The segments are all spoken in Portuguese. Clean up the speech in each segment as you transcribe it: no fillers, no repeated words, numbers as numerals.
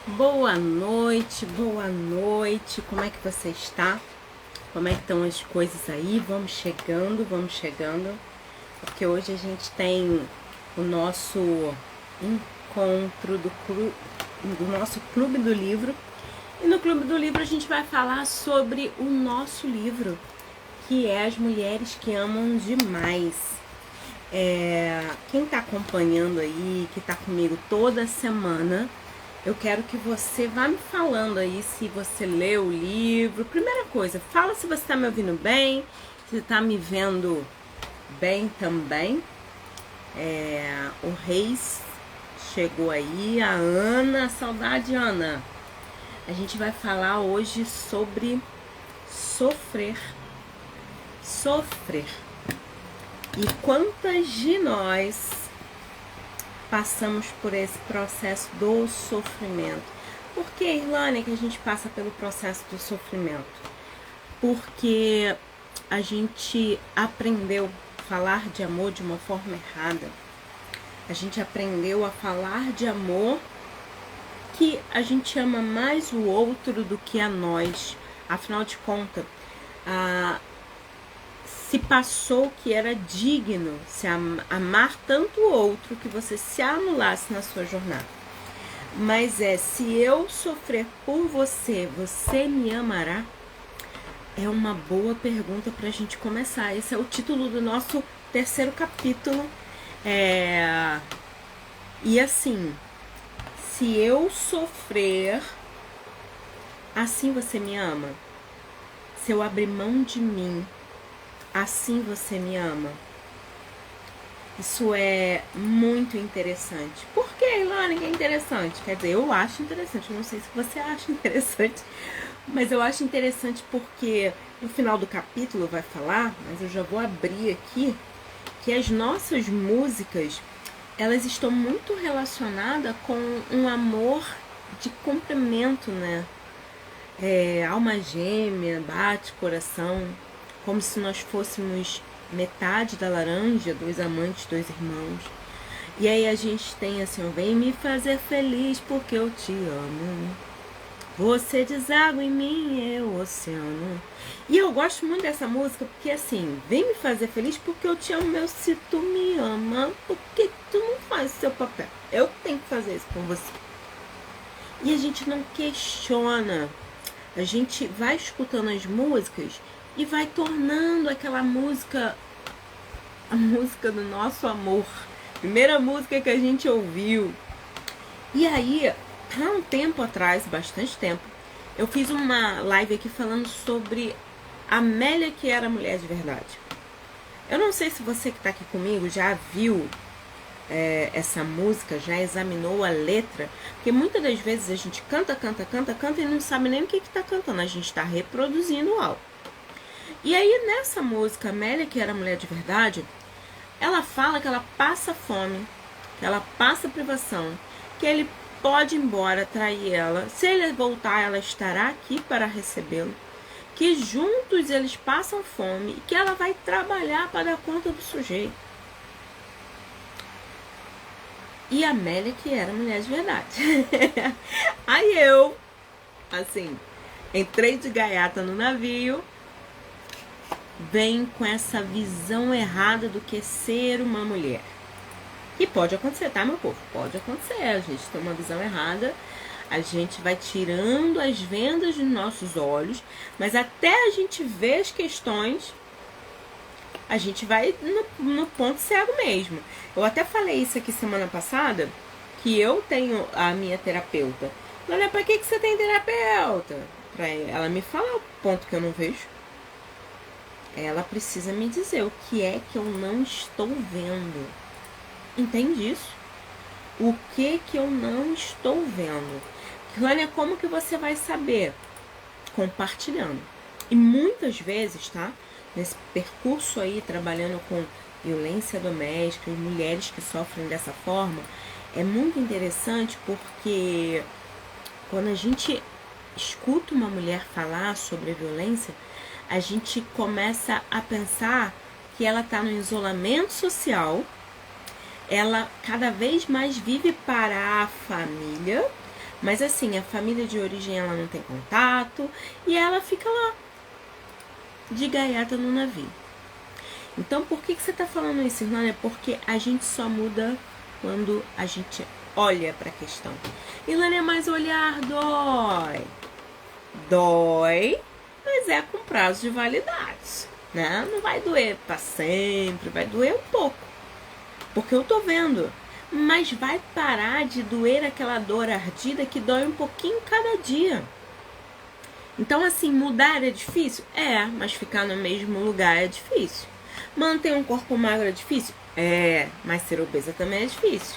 Boa noite, boa noite. Como é que você está? Como é que estão as coisas aí? Vamos chegando, porque hoje a gente tem o nosso encontro do nosso Clube do Livro. E no Clube do Livro a gente vai falar sobre o nosso livro, que é As Mulheres que Amam Demais. Quem está acompanhando aí, que está comigo toda semana, eu quero que você vá me falando aí se você leu o livro. Primeira coisa, fala se você está me ouvindo bem, se está me vendo bem também. O Reis chegou aí, a Ana, saudade Ana. A gente vai falar hoje sobre sofrer. Sofrer. E quantas de nós passamos por esse processo do sofrimento? Por que, Irlane, que a gente passa pelo processo do sofrimento? Porque a gente aprendeu a falar de amor de uma forma errada. A gente aprendeu a falar de amor que a gente ama mais o outro do que a nós. Afinal de contas, se passou que era digno se amar tanto o outro que você se anulasse na sua jornada. Mas se eu sofrer por você, você me amará? É uma boa pergunta para a gente começar. Esse é o título do nosso terceiro capítulo. E assim, se eu sofrer, assim você me ama? Se eu abrir mão de mim, assim você me ama? Isso é muito interessante. Por que, Ilana, que é interessante? Quer dizer, eu acho interessante. Eu não sei se você acha interessante, mas eu acho interessante porque no final do capítulo vai falar, mas eu já vou abrir aqui, que as nossas músicas, elas estão muito relacionadas com um amor de complemento, né? Alma gêmea, bate coração, como se nós fôssemos metade da laranja, dois amantes, dois irmãos. E aí a gente tem assim, vem me fazer feliz porque eu te amo. Você deságua em mim, eu oceano. E eu gosto muito dessa música porque assim, vem me fazer feliz porque eu te amo, meu, se tu me ama, porque tu não faz o seu papel. Eu tenho que fazer isso com você. E a gente não questiona. A gente vai escutando as músicas e vai tornando aquela música a música do nosso amor. Primeira música que a gente ouviu. E aí, há um tempo atrás, bastante tempo, eu fiz uma live aqui falando sobre Amélia, que era mulher de verdade. Eu não sei se você que está aqui comigo já viu essa música, já examinou a letra, porque muitas das vezes a gente canta e não sabe nem o que está cantando, a gente está reproduzindo algo. E aí nessa música, Amélia, que era mulher de verdade, ela fala que ela passa fome, que ela passa privação, que ele pode ir embora, trair ela, se ele voltar ela estará aqui para recebê-lo, que juntos eles passam fome e que ela vai trabalhar para dar conta do sujeito. E a Amélia, que era mulher de verdade. Aí eu, assim, entrei de gaiata no navio, vem com essa visão errada do que ser uma mulher. E pode acontecer, tá, meu povo? Pode acontecer, a gente tem uma visão errada, a gente vai tirando as vendas dos nossos olhos, mas até a gente ver as questões, a gente vai no ponto cego mesmo. Eu até falei isso aqui semana passada, que eu tenho a minha terapeuta. Olha, pra que você tem terapeuta? Pra ela me falar o ponto que eu não vejo. Ela precisa me dizer o que é que eu não estou vendo. Entende isso? O que eu não estou vendo? Olha, como que você vai saber? Compartilhando. E muitas vezes, tá? Nesse percurso aí, trabalhando com violência doméstica e mulheres que sofrem dessa forma, é muito interessante porque quando a gente escuta uma mulher falar sobre a violência, a gente começa a pensar que ela está no isolamento social, ela cada vez mais vive para a família, Mas assim, a família de origem ela não tem contato e ela fica lá, de gaiata no navio. Então, por que você tá falando isso, Irlanda? É porque a gente só muda quando a gente olha para a questão. Irlanda, mas olhar dói. Dói, mas é com prazo de validade, né? Não vai doer para sempre, vai doer um pouco. Porque eu tô vendo. Mas vai parar de doer aquela dor ardida que dói um pouquinho cada dia. Então, assim, mudar é difícil? É, mas ficar no mesmo lugar é difícil. Manter um corpo magro é difícil? É, mas ser obesa também é difícil.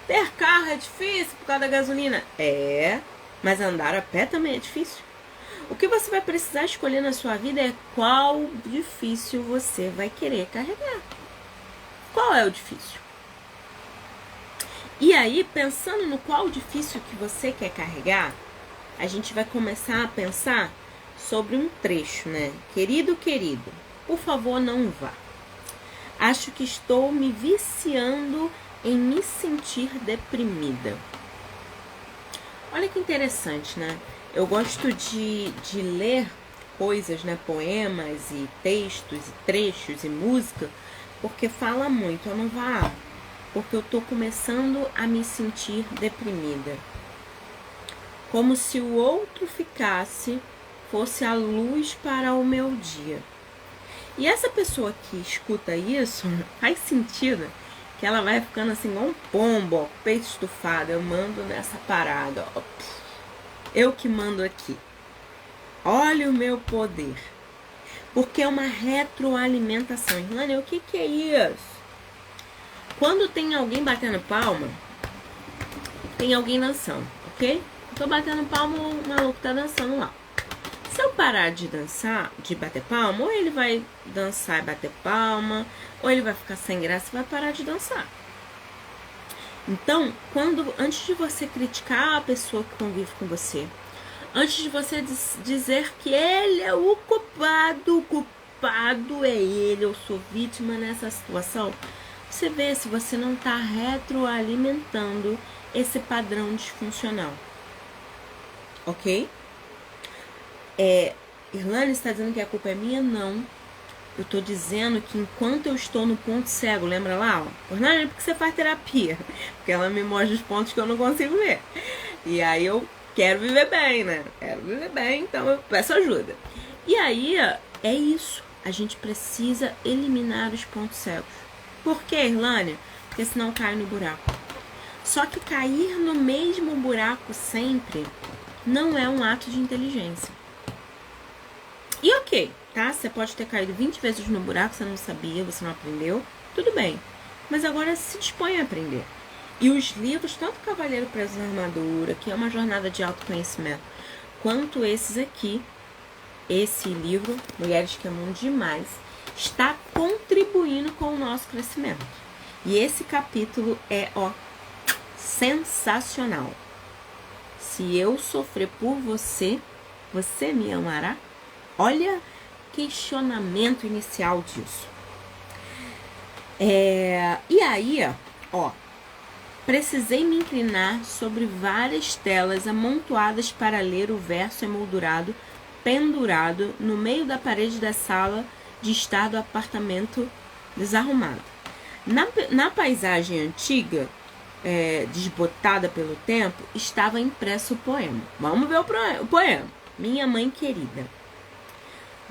Ter carro é difícil por causa da gasolina? É, mas andar a pé também é difícil. O que você vai precisar escolher na sua vida é qual difícil você vai querer carregar. Qual é o difícil? E aí, pensando no qual difícil que você quer carregar, a gente vai começar a pensar sobre um trecho, né? Querido, querido, por favor, não vá. Acho que estou me viciando em me sentir deprimida. Olha que interessante, né? Eu gosto de ler coisas, né? Poemas e textos e trechos e música, porque fala muito. Eu não vá, porque eu tô começando a me sentir deprimida. Como se o outro fosse a luz para o meu dia. E essa pessoa que escuta isso, faz sentido que ela vai ficando assim, igual um pombo, ó, peito estufado. Eu mando nessa parada, ó. Eu que mando aqui. Olha o meu poder. Porque é uma retroalimentação. Irlane, o que é isso? Quando tem alguém batendo palma, tem alguém dançando, ok? Tô batendo palma, o maluco tá dançando lá. Se eu parar de dançar, de bater palma, ou ele vai dançar e bater palma, ou ele vai ficar sem graça e vai parar de dançar. Então, antes de você criticar a pessoa que convive com você, antes de você dizer que ele é o culpado é ele, eu sou vítima nessa situação, você vê se você não está retroalimentando esse padrão disfuncional. Ok? Irlane está dizendo que a culpa é minha? Não. Eu estou dizendo que enquanto eu estou no ponto cego, lembra lá? Irlane, por que você faz terapia? Porque ela me mostra os pontos que eu não consigo ver. E aí eu quero viver bem, né? Quero viver bem, então eu peço ajuda. E aí é isso. A gente precisa eliminar os pontos cegos. Por que, Irlane? Porque senão cai no buraco. Só que cair no mesmo buraco sempre não é um ato de inteligência. E ok, tá? Você pode ter caído 20 vezes no buraco, você não sabia, você não aprendeu. Tudo bem. Mas agora se dispõe a aprender. E os livros, tanto Cavaleiro Preso na Armadura, que é uma jornada de autoconhecimento, quanto esses aqui, esse livro, Mulheres que Amam Demais, está contribuindo com o nosso crescimento. E esse capítulo é, sensacional. Se eu sofrer por você, você me amará? Olha questionamento inicial disso. E aí, precisei me inclinar sobre várias telas amontoadas para ler o verso emoldurado pendurado no meio da parede da sala de estar do apartamento desarrumado. Na paisagem antiga, desbotada pelo tempo, estava impresso o poema. Vamos ver o poema. Minha mãe querida.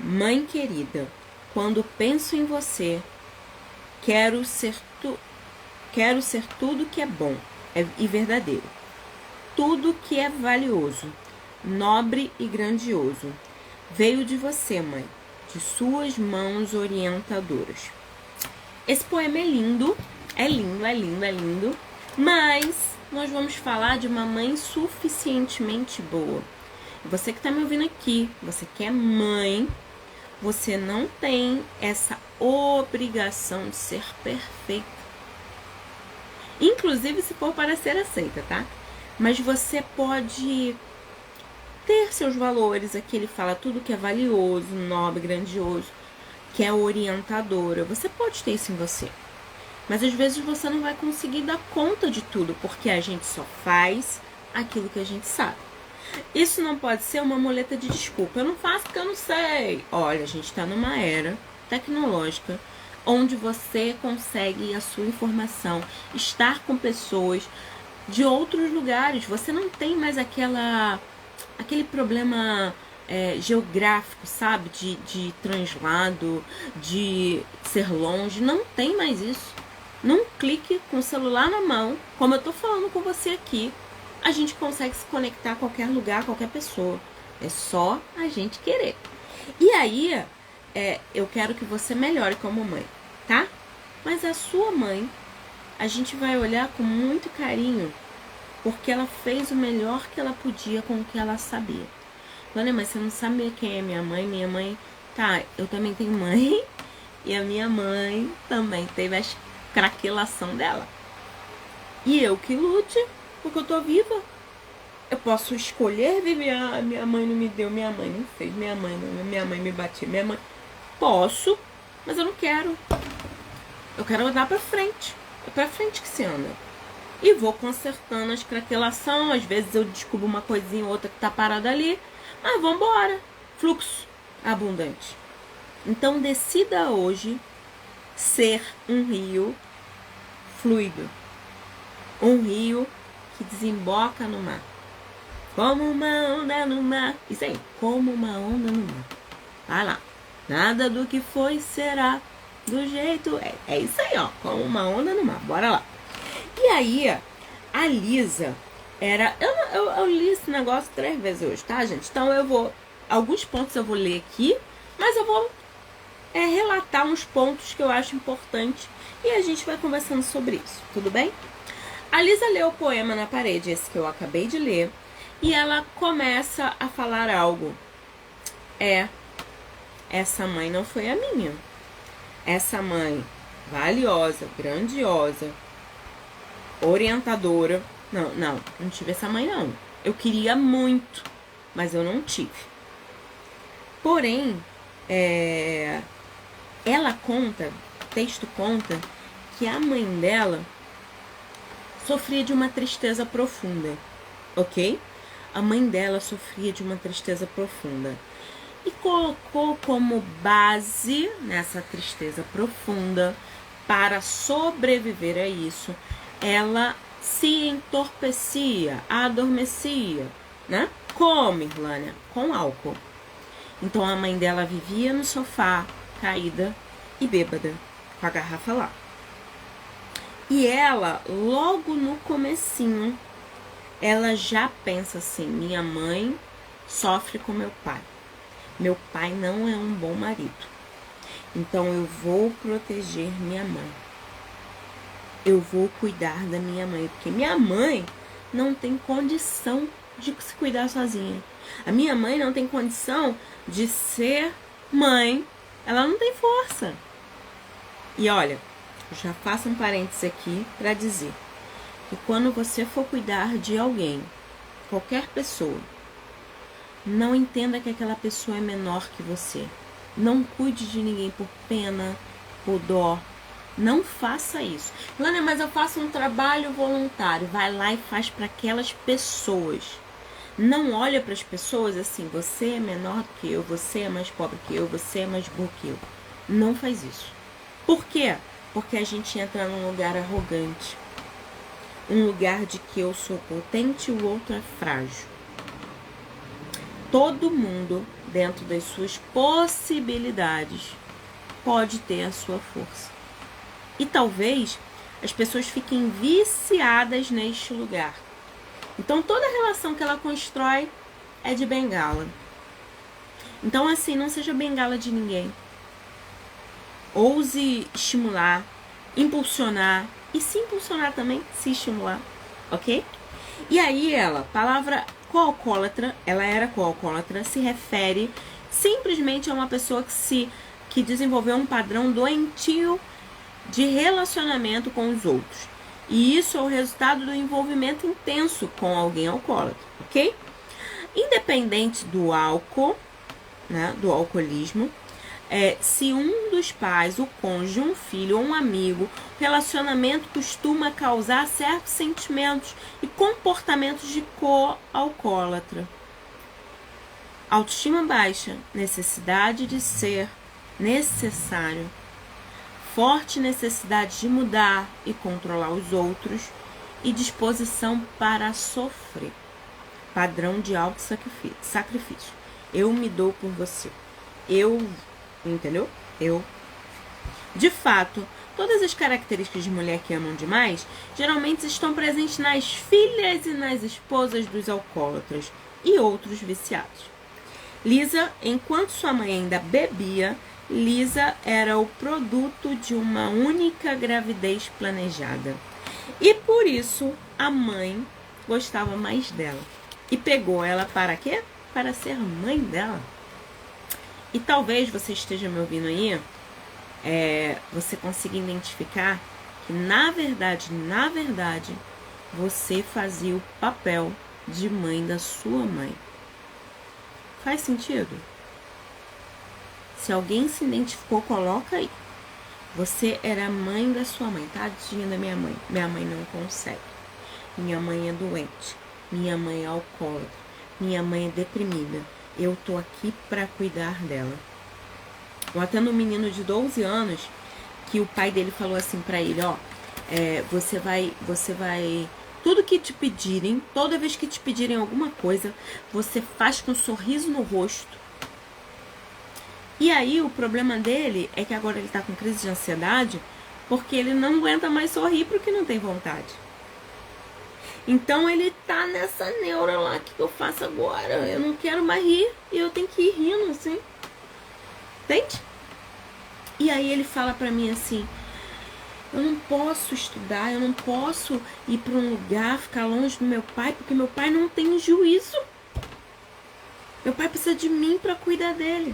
Mãe querida, quando penso em você, quero ser tudo que é bom e verdadeiro, tudo que é valioso, nobre e grandioso. Veio de você, mãe, de suas mãos orientadoras. Esse poema é lindo, mas nós vamos falar de uma mãe suficientemente boa. Você que está me ouvindo aqui, você que é mãe, você não tem essa obrigação de ser perfeita. Inclusive se for para ser aceita, tá? Mas você pode ter seus valores. Aqui ele fala tudo que é valioso, nobre, grandioso, que é orientadora. Você pode ter isso em você. Mas às vezes você não vai conseguir dar conta de tudo, porque a gente só faz aquilo que a gente sabe. Isso não pode ser uma muleta de desculpa. Eu não faço porque eu não sei. Olha, a gente está numa era tecnológica onde você consegue a sua informação, estar com pessoas de outros lugares. Você não tem mais aquele problema geográfico, sabe? De translado, de ser longe. Não tem mais isso. Num clique com o celular na mão, como eu tô falando com você aqui, a gente consegue se conectar a qualquer lugar, a qualquer pessoa. É só a gente querer. E aí, eu quero que você melhore como mãe, tá? Mas a sua mãe, a gente vai olhar com muito carinho, porque ela fez o melhor que ela podia com o que ela sabia. Olha, mas você não sabe quem é minha mãe? Minha mãe, tá, eu também tenho mãe, e a minha mãe também teve a craquelação dela. E eu que lute, porque eu tô viva. Eu posso escolher viver. Minha mãe não me deu, minha mãe não fez, minha mãe me batia, minha mãe. Posso, mas eu não quero. Eu quero andar pra frente. É pra frente que se anda. E vou consertando as craquelações. Às vezes eu descubro uma coisinha ou outra que tá parada ali. Mas vambora. Fluxo abundante. Então decida hoje ser um rio fluido. Um rio que desemboca no mar. Como uma onda no mar. Isso aí, como uma onda no mar. Vai lá. Nada do que foi será do jeito... É isso aí, ó. Como uma onda no mar. Bora lá. E aí, a Lisa era... Eu li esse negócio 3 vezes hoje, tá, gente? Então eu vou... Alguns pontos eu vou ler aqui, mas eu vou relatar uns pontos que eu acho importantes e a gente vai conversando sobre isso, tudo bem? A Lisa leu o poema na parede, esse que eu acabei de ler, e ela começa a falar algo. Essa mãe não foi a minha. Essa mãe valiosa, grandiosa, orientadora. Não tive essa mãe não. Eu queria muito, mas eu não tive. Porém, ela conta, o texto conta, que a mãe dela sofria de uma tristeza profunda, ok? A mãe dela sofria de uma tristeza profunda. E colocou como base nessa tristeza profunda, para sobreviver a isso, ela se entorpecia, adormecia, né? Como, Irlânia? Com álcool. Então a mãe dela vivia no sofá, caída e bêbada, com a garrafa lá. E ela, logo no comecinho, ela já pensa assim, minha mãe sofre com meu pai. Meu pai não é um bom marido. Então eu vou proteger minha mãe. Eu vou cuidar da minha mãe, porque minha mãe não tem condição de se cuidar sozinha. A minha mãe não tem condição de ser mãe. Ela não tem força. E olha, já faço um parênteses aqui para dizer que quando você for cuidar de alguém, qualquer pessoa, não entenda que aquela pessoa é menor que você. Não cuide de ninguém por pena, por dó. Não faça isso. Lana, mas eu faço um trabalho voluntário. Vai lá e faz para aquelas pessoas. Não olha para as pessoas assim, você é menor do que eu, você é mais pobre que eu, você é mais burro que eu. Não faz isso. Por quê? Porque a gente entra num lugar arrogante. Um lugar de que eu sou potente e o outro é frágil. Todo mundo, dentro das suas possibilidades, pode ter a sua força. E talvez as pessoas fiquem viciadas neste lugar. Então toda relação que ela constrói é de bengala. Então assim, não seja bengala de ninguém. Ouse estimular, impulsionar e se impulsionar também, se estimular, ok? E aí ela, palavra coalcoólatra, ela era coalcoólatra, se refere simplesmente a uma pessoa que desenvolveu um padrão doentio de relacionamento com os outros. E isso é o resultado do envolvimento intenso com alguém alcoólatra, ok? Independente do álcool, né, do alcoolismo, Se um dos pais, o cônjuge, um filho ou um amigo, relacionamento costuma causar certos sentimentos e comportamentos de co-alcoólatra. Autoestima baixa, necessidade de ser necessário, forte necessidade de mudar e controlar os outros e disposição para sofrer. Padrão de auto-sacrifício. Eu me dou por você. Entendeu? De fato, todas as características de mulher que amam demais geralmente estão presentes nas filhas e nas esposas dos alcoólatras e outros viciados. Lisa, enquanto sua mãe ainda bebia, Lisa era o produto de uma única gravidez planejada. E por isso a mãe gostava mais dela. E pegou ela para quê? Para ser mãe dela. E talvez você esteja me ouvindo aí, você consiga identificar que na verdade, você fazia o papel de mãe da sua mãe. Faz sentido? Se alguém se identificou, coloca aí. Você era a mãe da sua mãe. Tadinha da minha mãe. Minha mãe não consegue. Minha mãe é doente. Minha mãe é alcoólatra. Minha mãe é deprimida. Eu tô aqui para cuidar dela. Eu atendo um menino de 12 anos que o pai dele falou assim para ele, você vai, tudo que te pedirem, toda vez que te pedirem alguma coisa, você faz com um sorriso no rosto. E aí o problema dele é que agora ele tá com crise de ansiedade porque ele não aguenta mais sorrir porque não tem vontade. Então ele tá nessa neura lá, o que eu faço agora? Eu não quero mais rir e eu tenho que ir rindo assim. Entende? E aí ele fala pra mim assim, eu não posso estudar, eu não posso ir pra um lugar, ficar longe do meu pai, porque meu pai não tem juízo. Meu pai precisa de mim pra cuidar dele.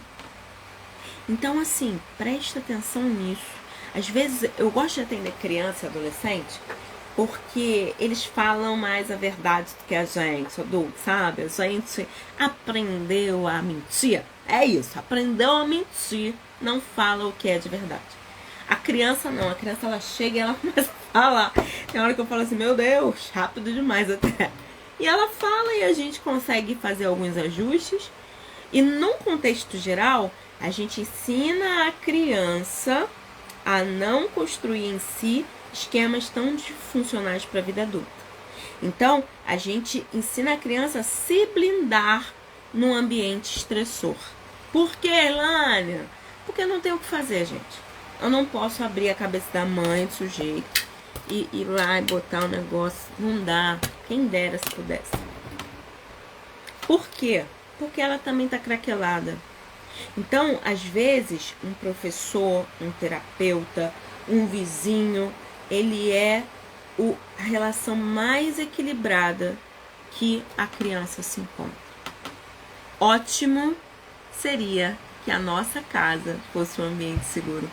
Então assim, presta atenção nisso. Às vezes eu gosto de atender criança e adolescente, porque eles falam mais a verdade do que a gente, adulto, sabe? A gente aprendeu a mentir. É isso, aprendeu a mentir, não fala o que é de verdade. A criança não, a criança ela chega e ela começa a falar. Tem hora que eu falo assim, meu Deus, rápido demais até. E ela fala e a gente consegue fazer alguns ajustes. E num contexto geral, a gente ensina a criança a não construir em si esquemas tão disfuncionais para a vida adulta. Então, a gente ensina a criança a se blindar num ambiente estressor. Por quê, Elânia? Porque não tem o que fazer, gente. Eu não posso abrir a cabeça da mãe do sujeito e ir lá e botar um negócio. Não dá. Quem dera se pudesse. Por quê? Porque ela também tá craquelada. Então, às vezes, um professor, um terapeuta, um vizinho, ele é a relação mais equilibrada que a criança se encontra. Ótimo seria que a nossa casa fosse um ambiente seguro.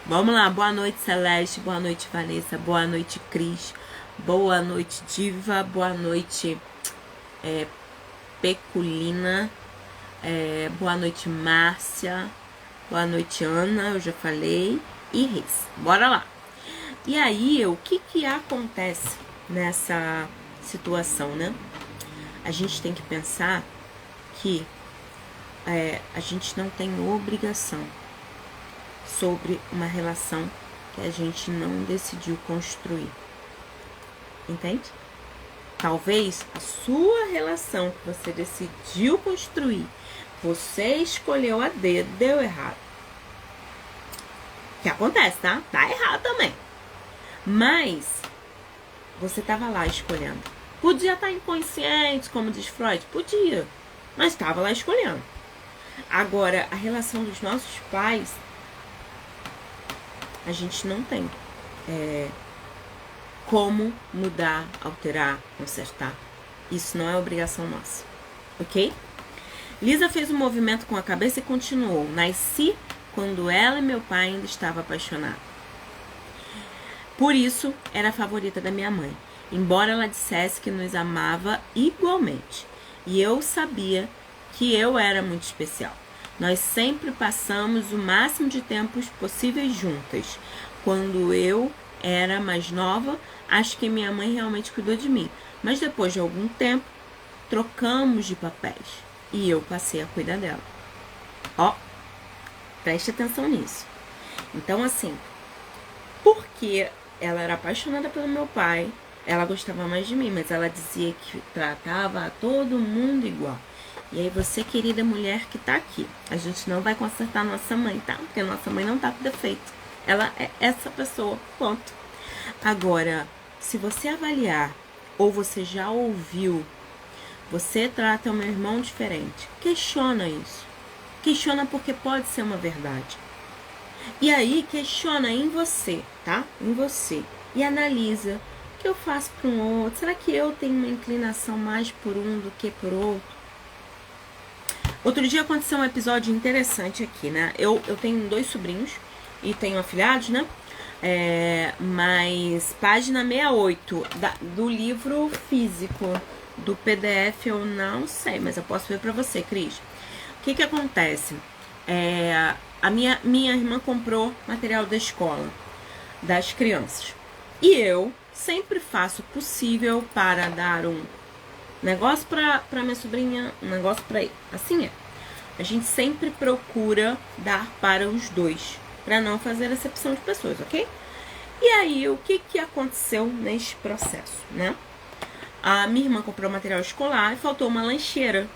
Vamos lá, boa noite Celeste, boa noite Vanessa, boa noite Cris, boa noite Diva, boa noite Peculina, boa noite Márcia, boa noite Ana, eu já falei, e Reis. Bora lá. E aí, o que acontece nessa situação, né? A gente tem que pensar que a gente não tem obrigação sobre uma relação que a gente não decidiu construir. Entende? Talvez a sua relação que você decidiu construir, você escolheu a dedo, deu errado. Que acontece, tá? Tá errado também. Mas você tava lá escolhendo. Podia estar inconsciente, como diz Freud? Podia. Mas estava lá escolhendo. Agora, a relação dos nossos pais, a gente não tem como mudar, alterar, consertar. Isso não é obrigação nossa. Ok? Lisa fez um movimento com a cabeça e continuou. Nasci quando ela e meu pai ainda estavam apaixonados. Por isso, era a favorita da minha mãe. Embora ela dissesse que nos amava igualmente. E eu sabia que eu era muito especial. Nós sempre passamos o máximo de tempos possíveis juntas. Quando eu era mais nova, acho que minha mãe realmente cuidou de mim. Mas depois de algum tempo, trocamos de papéis. E eu passei a cuidar dela. Ó, preste atenção nisso. Então, assim, porque ela era apaixonada pelo meu pai, ela gostava mais de mim, mas ela dizia que tratava a todo mundo igual. E aí você, querida mulher que tá aqui, a gente não vai consertar nossa mãe, tá? Porque nossa mãe não tá com defeito. Ela é essa pessoa, ponto. Agora, se você avaliar, ou você já ouviu, você trata o meu irmão diferente, questiona isso. Questiona porque pode ser uma verdade. E aí, questiona em você, tá? Em você. E analisa. O que eu faço para um outro? Será que eu tenho uma inclinação mais por um do que por outro? Outro dia aconteceu um episódio interessante aqui, né? Eu tenho 2 sobrinhos e tenho afilhados, né? Mas página 68 do livro físico, do PDF eu não sei, mas eu posso ver pra você, Cris. O que acontece? A minha irmã comprou material da escola, das crianças. E eu sempre faço o possível para dar um negócio pra minha sobrinha, um negócio pra ele. Assim é. A gente sempre procura dar para os dois, para não fazer acepção de pessoas, ok? E aí, o que aconteceu nesse processo, né? A minha irmã comprou material escolar e faltou uma lancheira.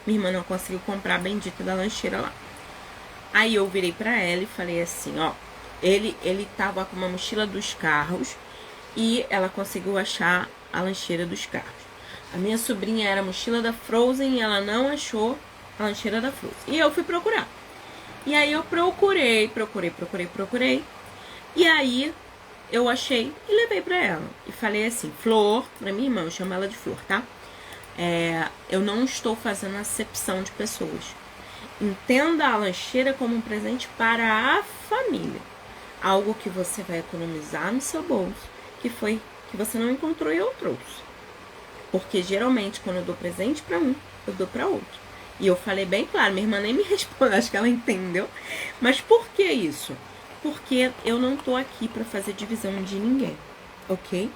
Minha irmã não conseguiu comprar a bendita da lancheira lá. Aí eu virei pra ela e falei assim, ó, ele tava com uma mochila dos carros e ela conseguiu achar a lancheira dos carros. A minha sobrinha era a mochila da Frozen e ela não achou a lancheira da Frozen. E eu fui procurar. E aí eu procurei. E aí eu achei e levei pra ela. E falei assim, Flor, pra minha irmã, eu chamo ela de Flor, tá? Eu não estou fazendo acepção de pessoas. Entenda a lancheira como um presente para a família. Algo que você vai economizar no seu bolso, que você não encontrou e eu trouxe. Porque geralmente quando eu dou presente para um, eu dou para outro. E eu falei bem claro, minha irmã nem me respondeu, acho que ela entendeu. Mas por que isso? Porque eu não tô aqui para fazer divisão de ninguém, ok?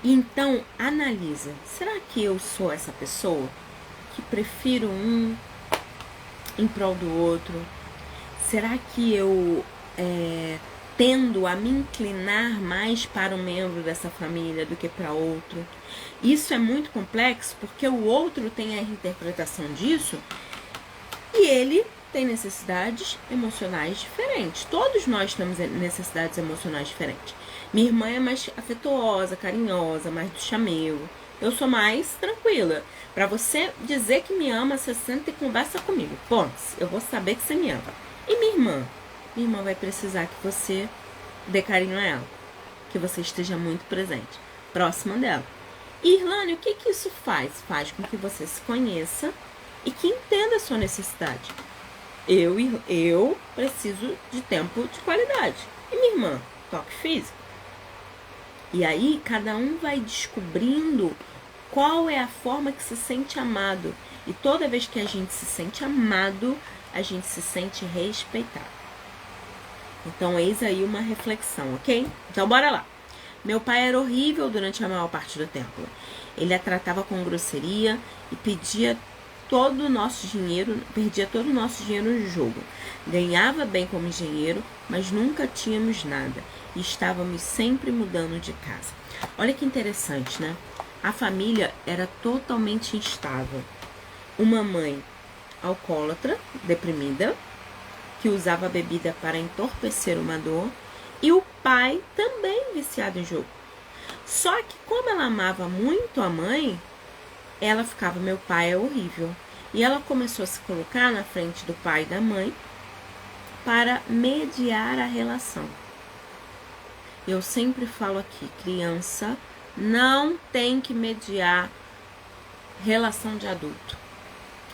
Então, analisa. Será que eu sou essa pessoa que prefiro um em prol do outro? Será que eu tendo a me inclinar mais para um membro dessa família do que para outro? Isso é muito complexo porque o outro tem a interpretação disso e ele tem necessidades emocionais diferentes. Todos nós temos necessidades emocionais diferentes. Minha irmã é mais afetuosa, carinhosa, mais do chamego. Eu sou mais tranquila. Para você dizer que me ama, você senta e conversa comigo. Ponto. Eu vou saber que você me ama. E minha irmã? Minha irmã vai precisar que você dê carinho a ela. Que você esteja muito presente. Próxima dela. E, Irlane, o que isso faz? Faz com que você se conheça e que entenda a sua necessidade. Eu preciso de tempo de qualidade. E minha irmã? Toque físico. E aí, cada um vai descobrindo qual é a forma que se sente amado. E toda vez que a gente se sente amado, a gente se sente respeitado. Então, eis aí uma reflexão, ok? Então, bora lá. Meu pai era horrível durante a maior parte do tempo. Ele a tratava com grosseria e perdia todo o nosso dinheiro no jogo. Ganhava bem como engenheiro, mas nunca tínhamos nada e estávamos sempre mudando de casa. Olha que interessante, né? A família era totalmente instável. Uma mãe alcoólatra, deprimida, que usava a bebida para entorpecer uma dor, e o pai também viciado em jogo. Só que como ela amava muito a mãe, ela ficava, meu pai é horrível. E ela começou a se colocar na frente do pai e da mãe para mediar a relação. Eu sempre falo aqui, criança não tem que mediar relação de adulto.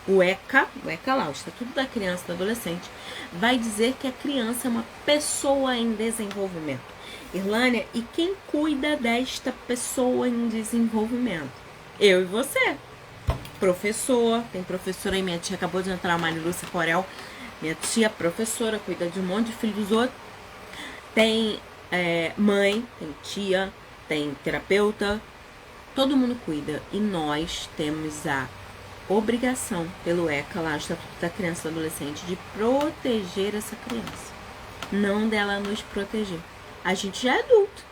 O ECA lá, o Estatuto da Criança e do Adolescente, vai dizer que a criança é uma pessoa em desenvolvimento. Irlânia, e quem cuida desta pessoa em desenvolvimento? Eu e você. Professor, tem professora aí, minha tia acabou de entrar, a Marilúcia Corel, Minha tia professora, cuida de um monte de filhos dos outros. Tem mãe, tem tia, tem terapeuta. Todo mundo cuida. E nós temos a obrigação, pelo ECA, lá, Estatuto da Criança e do Adolescente, de proteger essa criança. Não dela nos proteger. A gente já é adulto.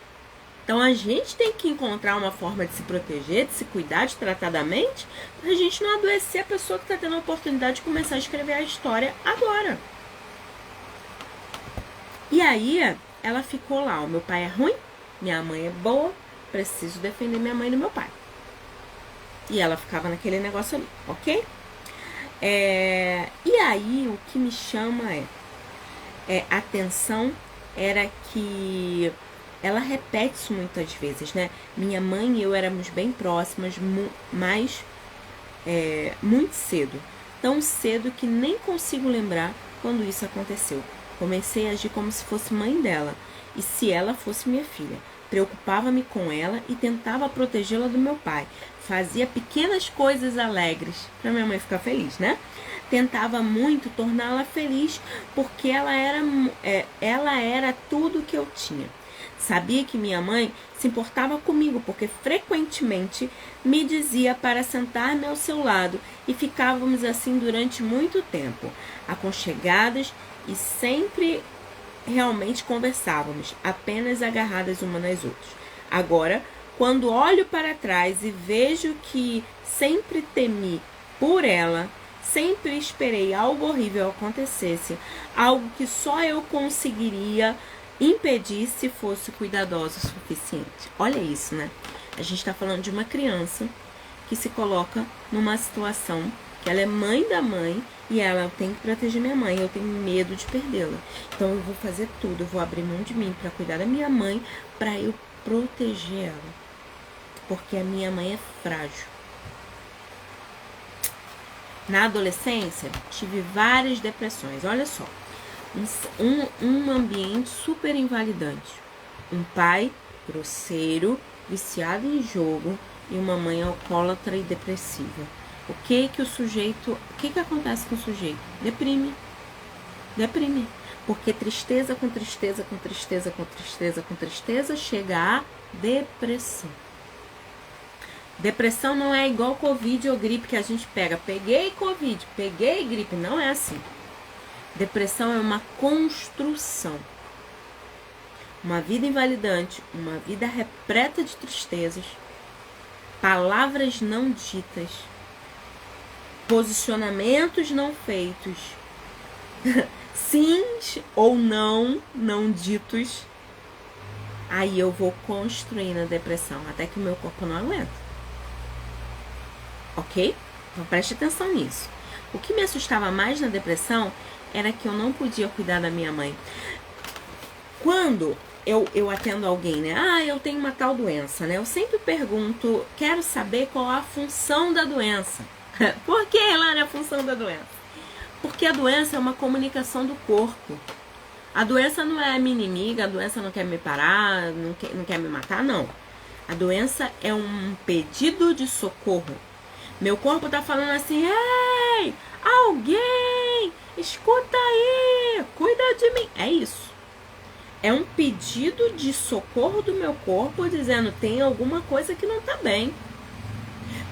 Então a gente tem que encontrar uma forma de se proteger, de se cuidar, de tratar da mente, pra gente não adoecer a pessoa que tá tendo a oportunidade de começar a escrever a história agora. E aí, ela ficou lá, o meu pai é ruim, minha mãe é boa, preciso defender minha mãe e meu pai. E ela ficava naquele negócio ali, ok? E aí, o que me chama atenção era que ela repete isso muitas vezes, né? Minha mãe e eu éramos bem próximas, mas muito cedo. Tão cedo que nem consigo lembrar quando isso aconteceu. Comecei a agir como se fosse mãe dela e se ela fosse minha filha. Preocupava-me com ela e tentava protegê-la do meu pai. Fazia pequenas coisas alegres para minha mãe ficar feliz, né? Tentava muito torná-la feliz porque ela era tudo que eu tinha. Sabia que minha mãe se importava comigo porque frequentemente me dizia para sentar-me ao seu lado e ficávamos assim durante muito tempo, aconchegadas e sempre realmente conversávamos, apenas agarradas uma nas outras. Agora, quando olho para trás e vejo que sempre temi por ela, sempre esperei algo horrível acontecesse, algo que só eu conseguiria impedir se fosse cuidadosa o suficiente. Olha isso, né? A gente está falando de uma criança que se coloca numa situação que ela é mãe da mãe e ela tem que proteger minha mãe. Eu tenho medo de perdê-la. Então eu vou fazer tudo, eu vou abrir mão de mim para cuidar da minha mãe, para eu proteger ela. Porque a minha mãe é frágil. Na adolescência, tive várias depressões. Olha só. Um ambiente super invalidante. Um pai grosseiro, viciado em jogo e uma mãe alcoólatra e depressiva. O que acontece com o sujeito? Deprime. Porque tristeza com tristeza, com tristeza, com tristeza, com tristeza, chega a depressão. Depressão não é igual Covid ou gripe que a gente pega. Peguei Covid, peguei gripe. Não é assim. Depressão é uma construção. Uma vida invalidante, uma vida repleta de tristezas, palavras não ditas, posicionamentos não feitos, sims ou não ditos. Aí eu vou construindo a depressão até que o meu corpo não aguenta. Ok? Então preste atenção nisso. O que me assustava mais na depressão era que eu não podia cuidar da minha mãe. Quando eu atendo alguém, né? Eu tenho uma tal doença, né? Eu sempre pergunto, quero saber qual a função da doença. Por que, Elane, a função da doença? Porque a doença é uma comunicação do corpo. A doença não é minha inimiga, a doença não quer me parar, não quer me matar, não. A doença é um pedido de socorro. Meu corpo tá falando assim, ei, alguém, escuta aí, cuida de mim. É isso. É um pedido de socorro do meu corpo dizendo, tem alguma coisa que não tá bem.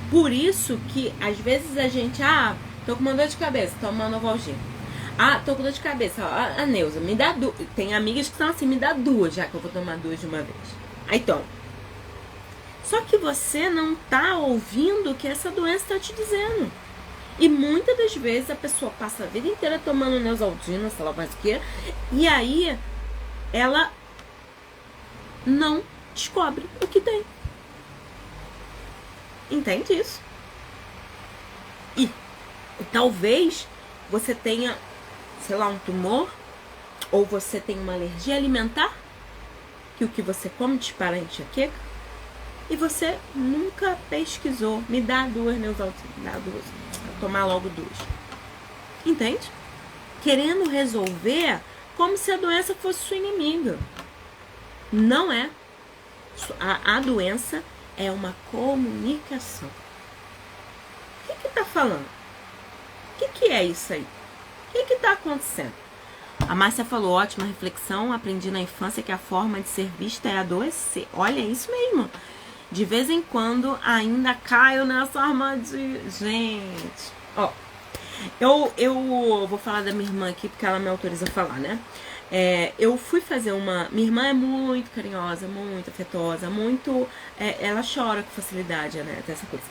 Por isso que, às vezes, a gente, tô com uma dor de cabeça, toma uma Novalgina. Tô com dor de cabeça, a Neuza, me dá duas. Tem amigas que são assim, me dá duas, já que eu vou tomar duas de uma vez. Aí toma. Só que você não tá ouvindo o que essa doença tá te dizendo. E muitas das vezes a pessoa passa a vida inteira tomando Neosaldina, sei lá mais o que, e aí ela não descobre o que tem. Entende isso? E talvez você tenha, sei lá, um tumor, ou você tenha uma alergia alimentar, que o que você come dispara a enxaqueca, e você nunca pesquisou. Me dá duas Neosaldina, me dá duas. Vou tomar logo duas. Entende? Querendo resolver como se a doença fosse sua inimiga. Não é. A doença é uma comunicação. O que tá falando? O que é isso aí? O que tá acontecendo? A Márcia falou, ótima reflexão, aprendi na infância que a forma de ser vista é adoecer. Olha, é isso mesmo. De vez em quando ainda caio nessa armadilha. Gente, ó, eu vou falar da minha irmã aqui porque ela me autoriza a falar, né? Eu fui fazer uma... Minha irmã é muito carinhosa, muito afetuosa, muito... ela chora com facilidade, né? Até essa coisa.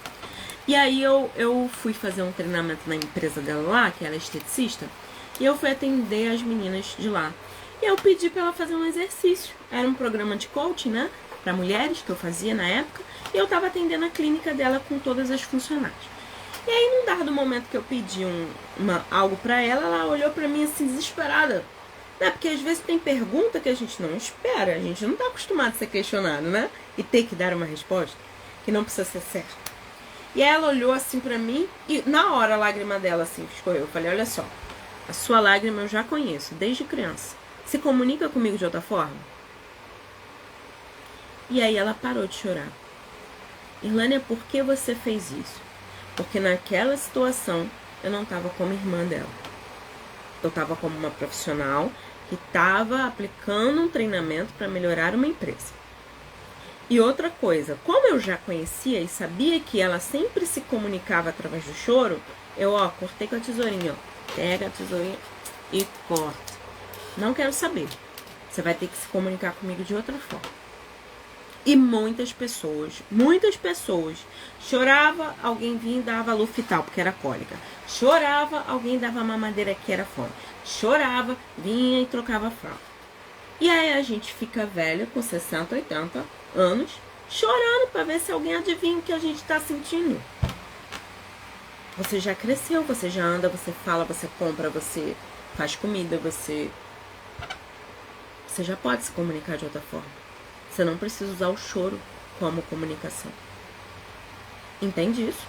E aí eu fui fazer um treinamento na empresa dela lá, que ela é esteticista, e eu fui atender as meninas de lá. E eu pedi pra ela fazer um exercício. Era um programa de coaching, né? Pra mulheres, que eu fazia na época. E eu tava atendendo a clínica dela com todas as funcionárias. E aí, num dado momento que eu pedi algo pra ela, ela olhou pra mim assim, desesperada. Né? Porque às vezes tem pergunta que a gente não espera. A gente não tá acostumado a ser questionado, né? E ter que dar uma resposta que não precisa ser certa. E aí ela olhou assim pra mim e na hora a lágrima dela assim escorreu. Eu falei, olha só, a sua lágrima eu já conheço desde criança. Se comunica comigo de outra forma? E aí ela parou de chorar. Irlânia, por que você fez isso? Porque naquela situação eu não estava como irmã dela. Eu estava como uma profissional que estava aplicando um treinamento para melhorar uma empresa. E outra coisa, como eu já conhecia e sabia que ela sempre se comunicava através do choro, eu, cortei com a tesourinha, pega a tesourinha e corta. Não quero saber. Você vai ter que se comunicar comigo de outra forma. E muitas pessoas, chorava, alguém vinha e dava Lufital, porque era cólica. Chorava, alguém dava mamadeira que era fome. Chorava, vinha e trocava fralda. E aí a gente fica velha, com 60, 80 anos, chorando para ver se alguém adivinha o que a gente está sentindo. Você já cresceu, você já anda, você fala, você compra, você faz comida, você já pode se comunicar de outra forma. Você não precisa usar o choro como comunicação. Entende isso?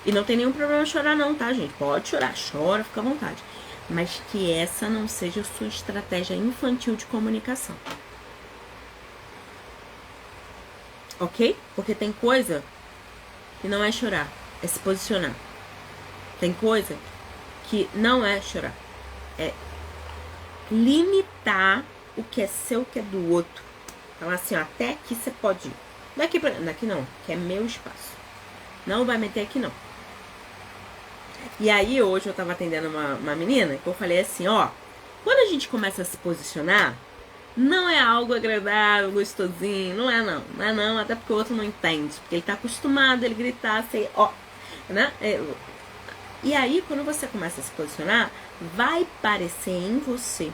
E não tem nenhum problema chorar não, tá, gente? Pode chorar, chora, fica à vontade. Mas que essa não seja a sua estratégia infantil de comunicação. Ok? Porque tem coisa que não é chorar, é se posicionar. Tem coisa que não é chorar, é limitar o que é seu, o que é do outro. Falar assim, ó, até aqui você pode ir. Daqui não, que é meu espaço. Não vai meter aqui não. E aí hoje eu tava atendendo uma menina que eu falei assim, ó, quando a gente começa a se posicionar, não é algo agradável, gostosinho, não é não, até porque o outro não entende, porque ele tá acostumado a ele gritar assim, ó, né? E aí quando você começa a se posicionar, vai parecer em você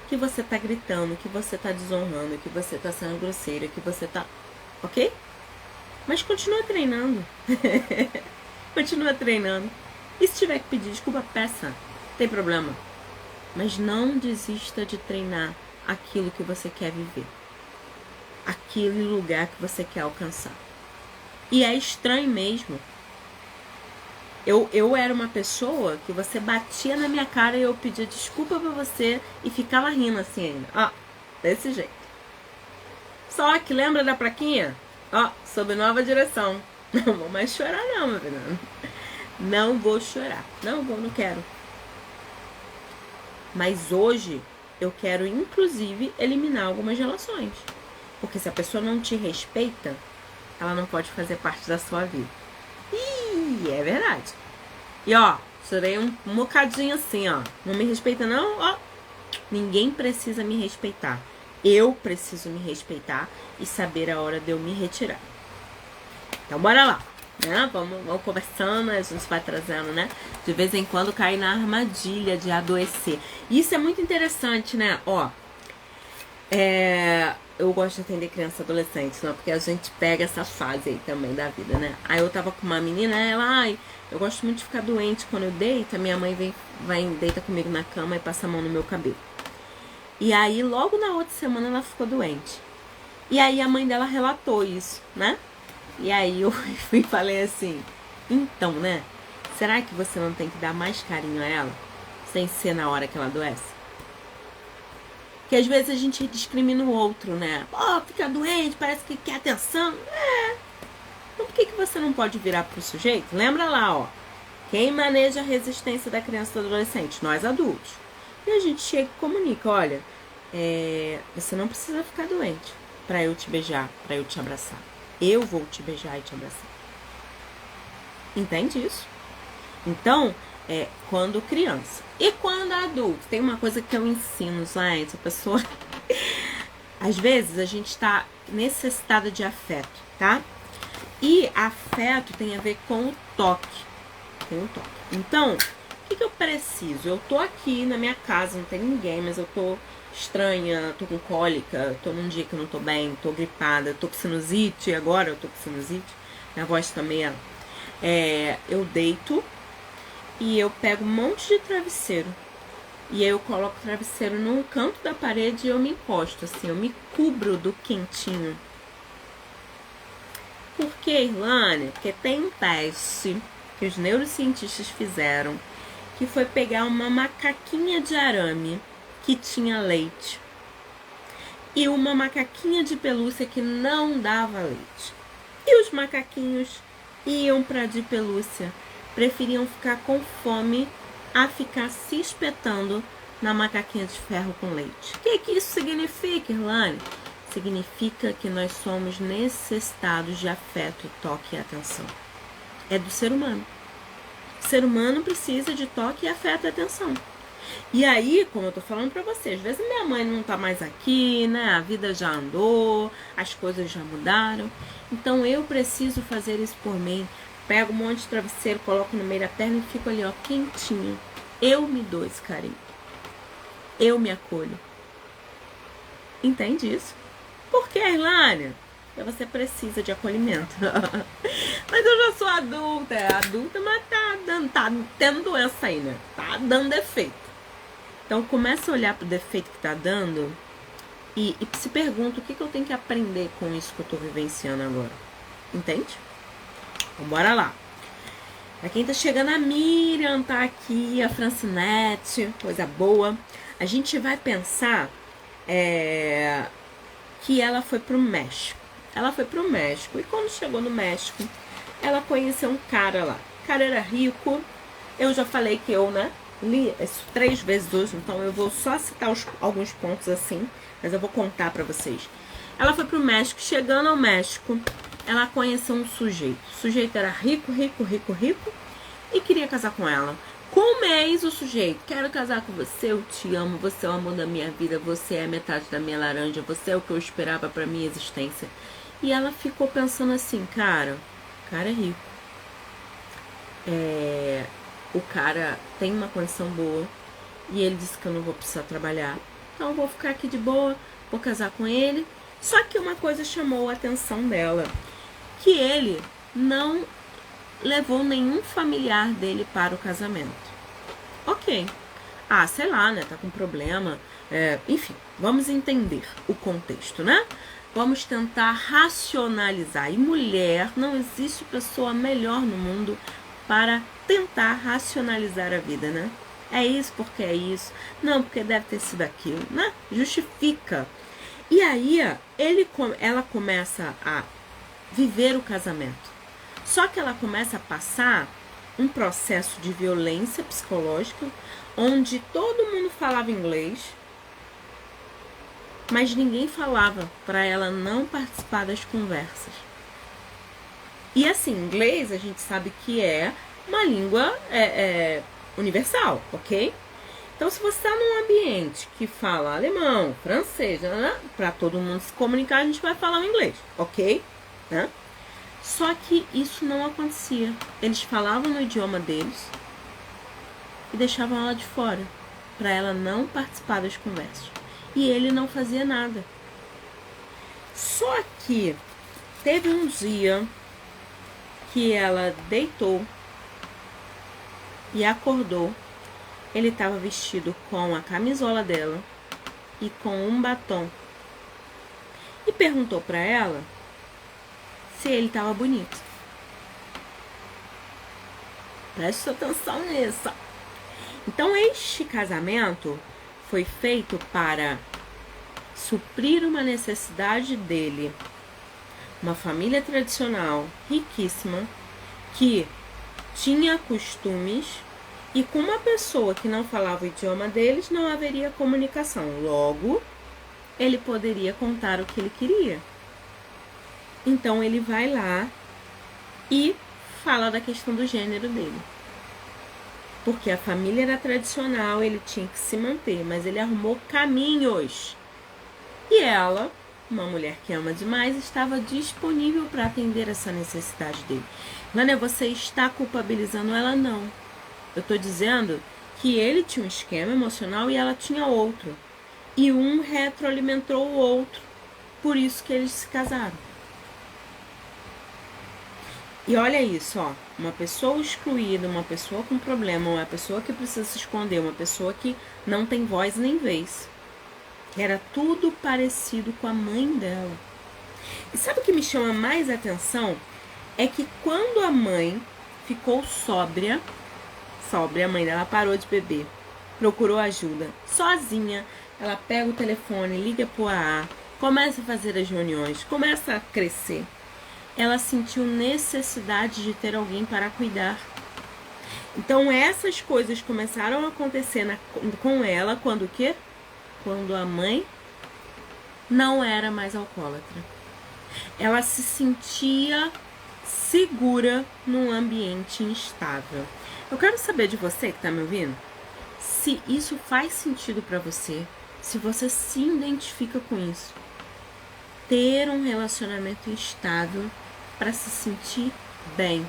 que você tá gritando, que você tá desonrando, que você tá sendo grosseira, que você tá, ok? Mas continua treinando. Continua treinando. E se tiver que pedir desculpa, peça. Não tem problema. Mas não desista de treinar aquilo que você quer viver. Aquele lugar que você quer alcançar. E é estranho mesmo. Eu era uma pessoa que você batia na minha cara e eu pedia desculpa pra você e ficava rindo assim ainda. Ó, desse jeito. Só que lembra da plaquinha? Ó, sob nova direção. Não vou mais chorar não, meu filho. Não vou chorar. Não quero. Mas hoje eu quero, inclusive, eliminar algumas relações. Porque se a pessoa não te respeita, ela não pode fazer parte da sua vida. Ih, é verdade. E ó, chorei um bocadinho assim, ó. Não me respeita não, ó. Ninguém precisa me respeitar. Eu preciso me respeitar e saber a hora de eu me retirar. Então bora lá, né? Vamos conversando, a gente vai trazendo, né? De vez em quando cai na armadilha de adoecer. Isso é muito interessante, né? Ó, eu gosto de atender criança e adolescente, não? Porque a gente pega essa fase aí também da vida, né? Aí eu tava com uma menina, ela, ai, eu gosto muito de ficar doente quando eu deito, a minha mãe deita comigo na cama e passa a mão no meu cabelo. E aí, logo na outra semana, ela ficou doente. E aí, a mãe dela relatou isso, né? E aí, eu fui e falei assim, então, né? Será que você não tem que dar mais carinho a ela? Sem ser na hora que ela adoece? Porque às vezes a gente discrimina o outro, né? Pô, fica doente, parece que quer atenção. Então, por que você não pode virar pro sujeito? Lembra lá, ó. Quem maneja a resistência da criança e do adolescente? Nós adultos. E a gente chega e comunica, olha, você não precisa ficar doente para eu te beijar, para eu te abraçar. Eu vou te beijar e te abraçar. Entende isso? Então, quando criança. E quando adulto? Tem uma coisa que eu ensino, gente, a pessoa... Às vezes a gente está necessitada de afeto, tá? E afeto tem a ver com o toque. Tem um toque. Então, o que eu preciso? Eu tô aqui na minha casa, não tem ninguém, mas eu tô estranha, tô com cólica, tô num dia que eu não tô bem, tô gripada, tô com sinusite, agora eu tô com sinusite, minha voz tá meio... eu deito e eu pego um monte de travesseiro. E aí eu coloco o travesseiro no canto da parede e eu me encosto, assim, eu me cubro do quentinho. Por que, Irlane? Porque tem um teste que os neurocientistas fizeram, que foi pegar uma macaquinha de arame que tinha leite e uma macaquinha de pelúcia que não dava leite. E os macaquinhos iam para de pelúcia, preferiam ficar com fome a ficar se espetando na macaquinha de ferro com leite. O que isso significa, Irlane? Significa que nós somos necessitados de afeto, toque e atenção. É do ser humano. O ser humano precisa de toque e afeto e atenção. E aí, como eu tô falando pra vocês, às vezes minha mãe não tá mais aqui, né? A vida já andou, as coisas já mudaram. Então eu preciso fazer isso por mim. Pego um monte de travesseiro, coloco no meio da perna e fico ali, ó, quentinho. Eu me dou esse carinho. Eu me acolho. Entende isso? Por que, Irlane? Porque você precisa de acolhimento. Mas eu já sou adulta, mas tá tendo doença aí, né? Tá dando defeito. Então começa a olhar pro defeito que tá dando e se pergunta o que eu tenho que aprender com isso que eu tô vivenciando agora. Entende? Então bora lá. Pra quem tá chegando, a Miriam tá aqui, a Francinete, coisa boa. A gente vai pensar que ela foi pro México. Ela foi pro México e quando chegou no México, ela conheceu um cara lá. O cara era rico. Eu já falei que eu, né, li isso 3 vezes hoje, então eu vou só citar alguns pontos assim, mas eu vou contar pra vocês. Ela foi pro México. Chegando ao México, ela conheceu um sujeito. O sujeito era rico e queria casar com ela. Com um mês, o sujeito: quero casar com você, eu te amo, você é o amor da minha vida, você é a metade da minha laranja, você é o que eu esperava pra minha existência. E ela ficou pensando assim, cara, o cara é rico. O cara tem uma condição boa e ele disse que eu não vou precisar trabalhar. Então eu vou ficar aqui de boa, vou casar com ele. Só que uma coisa chamou a atenção dela, que ele não levou nenhum familiar dele para o casamento. Ok. Sei lá, né? Tá com problema. Enfim, vamos entender o contexto, né? Vamos tentar racionalizar. E mulher, não existe pessoa melhor no mundo para tentar racionalizar a vida, né? É isso porque é isso. Não, porque deve ter sido aquilo, né? Justifica. E aí, ela começa a viver o casamento. Só que ela começa a passar um processo de violência psicológica, onde todo mundo falava inglês, mas ninguém falava para ela não participar das conversas. E assim, inglês a gente sabe que é uma língua universal, ok? Então, se você está num ambiente que fala alemão, francês, né, para todo mundo se comunicar, a gente vai falar o inglês, ok? Né? Só que isso não acontecia. Eles falavam no idioma deles e deixavam ela de fora, para ela não participar das conversas. E ele não fazia nada. Só que teve um dia que ela deitou e acordou. Ele estava vestido com a camisola dela e com um batom. E perguntou para ela se ele estava bonito. Preste atenção nisso. Então, este casamento foi feito para suprir uma necessidade dele. Uma família tradicional, riquíssima, que tinha costumes, e com uma pessoa que não falava o idioma deles, não haveria comunicação. Logo, ele poderia contar o que ele queria. Então, ele vai lá e fala da questão do gênero dele. Porque a família era tradicional, ele tinha que se manter, mas ele arrumou caminhos. E ela, uma mulher que ama demais, estava disponível para atender essa necessidade dele. Lânia, você está culpabilizando ela? Não. Eu estou dizendo que ele tinha um esquema emocional e ela tinha outro. E um retroalimentou o outro. Por isso que eles se casaram. E olha isso, ó. Uma pessoa excluída, uma pessoa com problema, uma pessoa que precisa se esconder, uma pessoa que não tem voz nem vez. Era tudo parecido com a mãe dela. E sabe o que me chama mais atenção? É que quando a mãe ficou sóbria, a mãe dela parou de beber, procurou ajuda, sozinha, ela pega o telefone, liga pro AA, começa a fazer as reuniões, começa a crescer. Ela sentiu necessidade de ter alguém para cuidar. Então essas coisas começaram a acontecer com ela quando o quê? Quando a mãe não era mais alcoólatra. Ela se sentia segura num ambiente instável. Eu quero saber de você que está me ouvindo, se isso faz sentido para você, se você se identifica com isso. Ter um relacionamento instável para se sentir bem.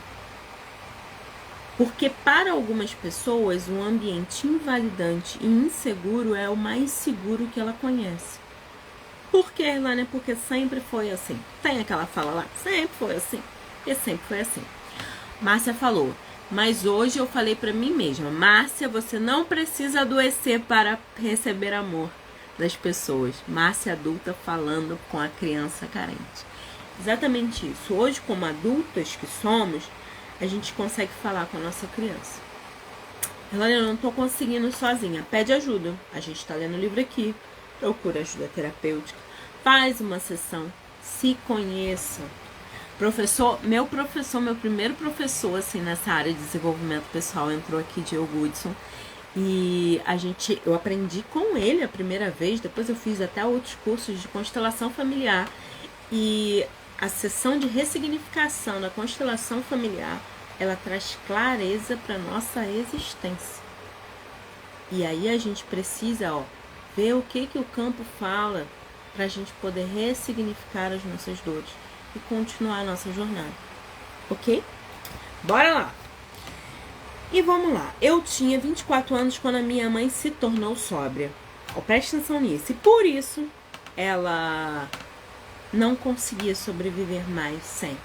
Porque para algumas pessoas, um ambiente invalidante e inseguro é o mais seguro que ela conhece. Por quê, Irlânia? Porque sempre foi assim. Tem aquela fala lá, sempre foi assim. E sempre foi assim. Márcia falou, mas hoje eu falei para mim mesma, Márcia, você não precisa adoecer para receber amor das pessoas. Márcia adulta falando com a criança carente. Exatamente isso. Hoje, como adultas que somos, a gente consegue falar com a nossa criança. Ela, eu não estou conseguindo sozinha. Pede ajuda. A gente está lendo o livro aqui. Procura ajuda terapêutica. Faz uma sessão. Se conheça. Meu primeiro professor, assim, nessa área de desenvolvimento pessoal, entrou aqui, Diego Goodson. E eu aprendi com ele a primeira vez. Depois eu fiz até outros cursos de constelação familiar. E a sessão de ressignificação da constelação familiar, ela traz clareza para nossa existência. E aí a gente precisa, ver o que o campo fala para a gente poder ressignificar as nossas dores e continuar a nossa jornada. Ok? Bora lá! E vamos lá. Eu tinha 24 anos quando a minha mãe se tornou sóbria. Preste atenção nisso. E por isso, ela não conseguia sobreviver mais sem.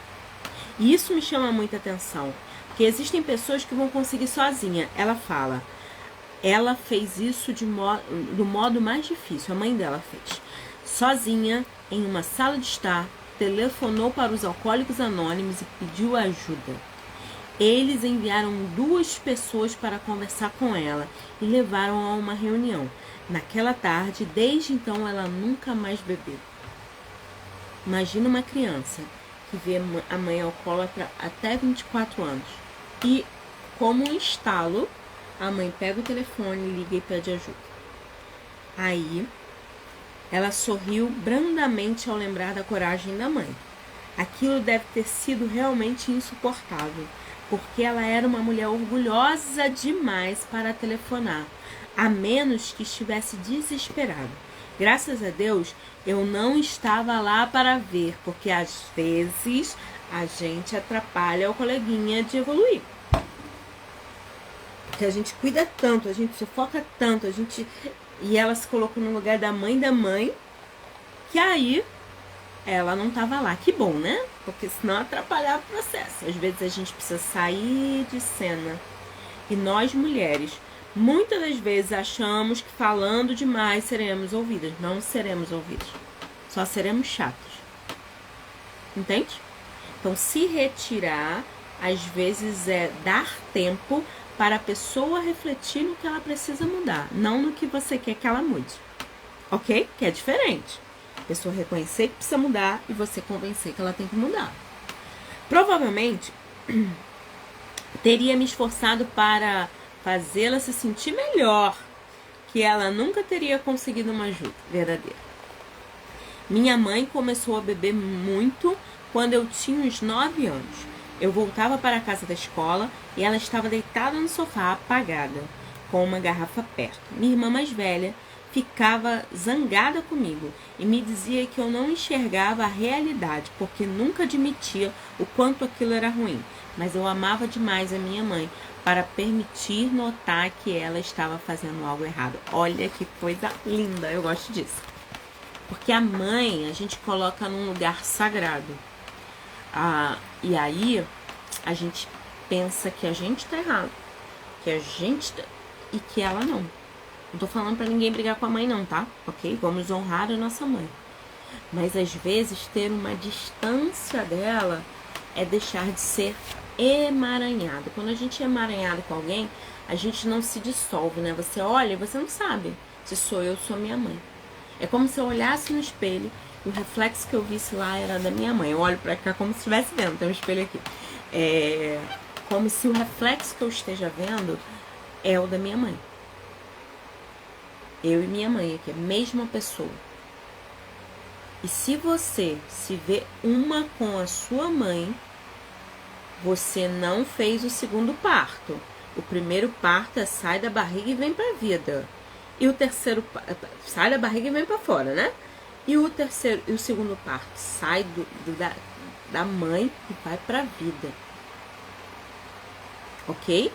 E isso me chama muita atenção, porque existem pessoas que vão conseguir sozinha. Ela fala, ela fez isso do modo mais difícil, a mãe dela fez. Sozinha, em uma sala de estar, telefonou para os Alcoólicos Anônimos e pediu ajuda. Eles enviaram 2 pessoas para conversar com ela e levaram a uma reunião. Naquela tarde, desde então, ela nunca mais bebeu. Imagina uma criança que vê a mãe alcoólatra até 24 anos. E, como um estalo, a mãe pega o telefone, liga e pede ajuda. Aí, ela sorriu brandamente ao lembrar da coragem da mãe. Aquilo deve ter sido realmente insuportável, porque ela era uma mulher orgulhosa demais para telefonar, a menos que estivesse desesperada. Graças a Deus, eu não estava lá para ver, porque às vezes a gente atrapalha o coleguinha de evoluir. Porque a gente cuida tanto, a gente se foca tanto, e ela se colocou no lugar da mãe, que aí ela não estava lá. Que bom, né? Porque senão atrapalhava o processo. Às vezes a gente precisa sair de cena. E nós, mulheres, muitas das vezes achamos que falando demais seremos ouvidas. Não seremos ouvidas. Só seremos chatos. Entende? Então, se retirar, às vezes é dar tempo para a pessoa refletir no que ela precisa mudar. Não no que você quer que ela mude. Ok? Que é diferente. A pessoa reconhecer que precisa mudar e você convencer que ela tem que mudar. Provavelmente, Teria me esforçado para fazê-la se sentir melhor, que ela nunca teria conseguido uma ajuda verdadeira. Minha mãe começou a beber muito quando eu tinha uns 9 anos. Eu voltava para a casa da escola e ela estava deitada no sofá, apagada, com uma garrafa perto. Minha irmã mais velha ficava zangada comigo e me dizia que eu não enxergava a realidade, porque nunca admitia o quanto aquilo era ruim. Mas eu amava demais a minha mãe para permitir notar que ela estava fazendo algo errado. Olha que coisa linda, eu gosto disso. Porque a mãe a gente coloca num lugar sagrado. E aí a gente pensa que a gente tá errado, que a gente e que ela não. Não tô falando pra ninguém brigar com a mãe não, tá? Ok? Vamos honrar a nossa mãe. Mas às vezes ter uma distância dela é deixar de ser emaranhado. Quando a gente é emaranhado com alguém, a gente não se dissolve, né? Você olha e você não sabe se sou eu ou sou minha mãe. É como se eu olhasse no espelho e o reflexo que eu visse lá era da minha mãe. Eu olho pra cá como se estivesse vendo, tem um espelho aqui. É como se o reflexo que eu esteja vendo é o da minha mãe. Eu e minha mãe aqui, a mesma pessoa. E se você se vê uma com a sua mãe, você não fez o segundo parto. O primeiro parto é sai da barriga e vem pra vida. E o terceiro sai da barriga e vem pra fora, né? E o terceiro e o segundo parto sai da mãe e vai pra vida. Ok?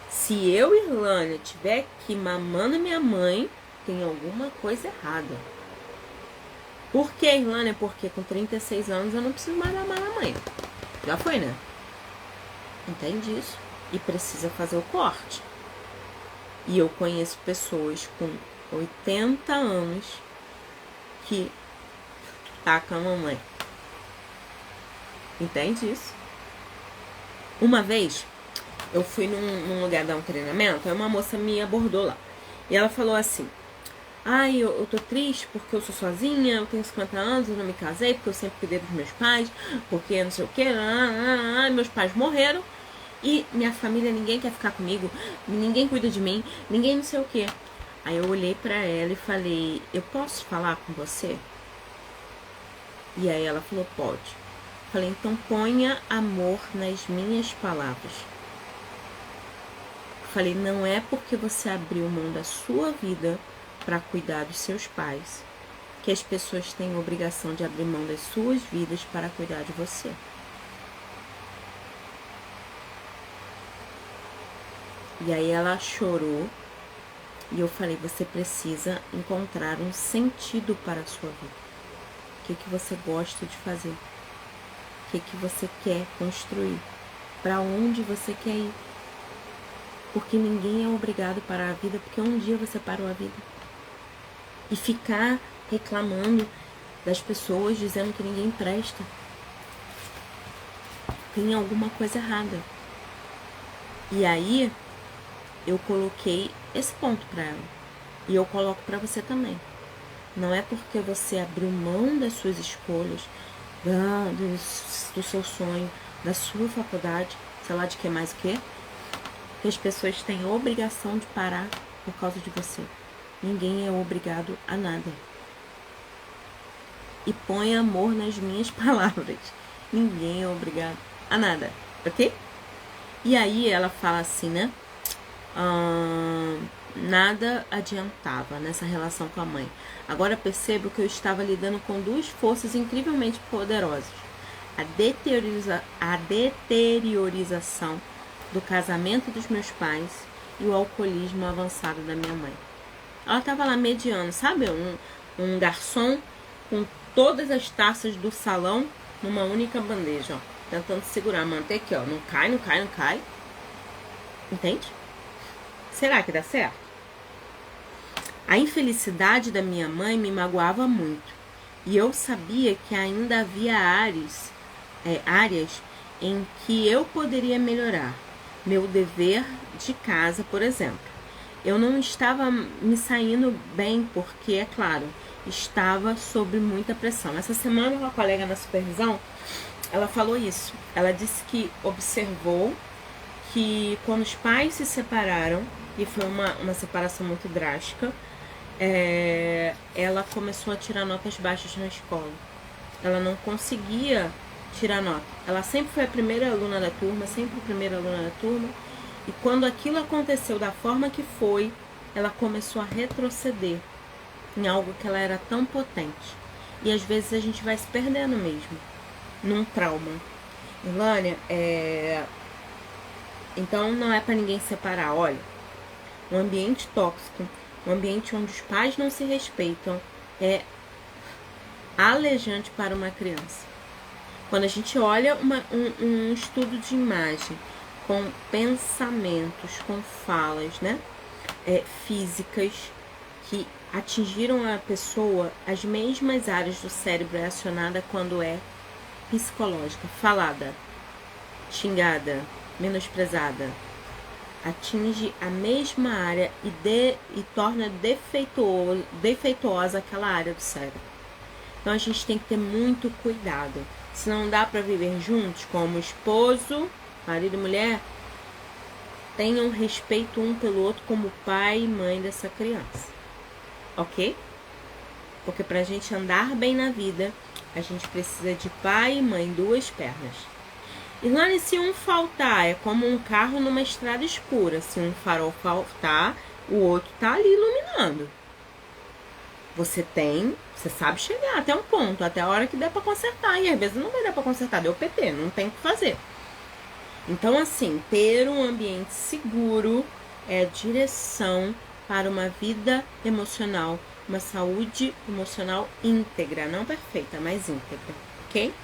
Se eu, Irlânia, estiver aqui mamando minha mãe, tem alguma coisa errada. Por que, Irlânia? Porque com 36 anos eu não preciso mais mamar na mãe. Já foi, né? Entende isso? E precisa fazer o corte. E eu conheço pessoas com 80 anos que tacam a mamãe. Entende isso? Uma vez, eu fui num lugar dar um treinamento, aí uma moça me abordou lá. E ela falou assim: ai, eu tô triste porque eu sou sozinha, eu tenho 50 anos, eu não me casei, porque eu sempre cuidei dos meus pais, porque não sei o que, meus pais morreram. E minha família, ninguém quer ficar comigo, ninguém cuida de mim, ninguém não sei o que. Aí eu olhei pra ela e falei: eu posso falar com você? E aí ela falou: pode. Falei: então ponha amor nas minhas palavras. Falei: não é porque você abriu mão da sua vida para cuidar dos seus pais que as pessoas têm a obrigação de abrir mão das suas vidas para cuidar de você. E aí ela chorou e eu falei: você precisa encontrar um sentido para a sua vida. O que você gosta de fazer? O que você quer construir? Para onde você quer ir? Porque ninguém é obrigado a parar a vida, porque um dia você parou a vida. E ficar reclamando das pessoas, dizendo que ninguém presta. Tem alguma coisa errada. E aí eu coloquei esse ponto para ela. E eu coloco para você também. Não é porque você abriu mão das suas escolhas, do seu sonho, da sua faculdade, sei lá de que mais o que as pessoas têm a obrigação de parar por causa de você. Ninguém é obrigado a nada. E põe amor nas minhas palavras. Ninguém é obrigado a nada, ok? E aí ela fala assim, né? Nada adiantava nessa relação com a mãe. Agora percebo que eu estava lidando com duas forças incrivelmente poderosas. A deteriorização do casamento dos meus pais e o alcoolismo avançado da minha mãe. Ela estava lá mediando, sabe? Um garçom com todas as taças do salão numa única bandeja, ó, tentando segurar, manter aqui, ó, não cai, não cai, não cai. Entende? Será que dá certo? A infelicidade da minha mãe me magoava muito. E eu sabia que ainda havia áreas em que eu poderia melhorar. Meu dever de casa, por exemplo. Eu não estava me saindo bem porque, é claro, estava sob muita pressão. Essa semana, uma colega na supervisão, ela falou isso. Ela disse que observou que quando os pais se separaram, e foi uma separação muito drástica, ela começou a tirar notas baixas na escola. Ela não conseguia tirar nota. Ela sempre foi a primeira aluna da turma, sempre a primeira aluna da turma. E quando aquilo aconteceu da forma que foi, ela começou a retroceder em algo que ela era tão potente. E às vezes a gente vai se perdendo mesmo, num trauma. Ilânia, então não é para ninguém separar. Olha, um ambiente tóxico, um ambiente onde os pais não se respeitam, é alejante para uma criança. Quando a gente olha um estudo de imagem com pensamentos, com falas, né, físicas que atingiram a pessoa, as mesmas áreas do cérebro é acionada quando é psicológica, falada, xingada, menosprezada. Atinge a mesma área e torna defeituosa aquela área do cérebro. Então a gente tem que ter muito cuidado. Se não dá para viver juntos, como esposo, marido e mulher, tenham respeito um pelo outro como pai e mãe dessa criança. Ok? Porque para a gente andar bem na vida, a gente precisa de pai e mãe, duas pernas. Irlane, se um faltar, é como um carro numa estrada escura. Se um farol faltar, o outro tá ali iluminando. Você sabe chegar até um ponto, até a hora que der para consertar. E às vezes não vai dar para consertar, deu PT, não tem o que fazer. Então, assim, ter um ambiente seguro é direção para uma vida emocional, uma saúde emocional íntegra, não perfeita, mas íntegra, ok?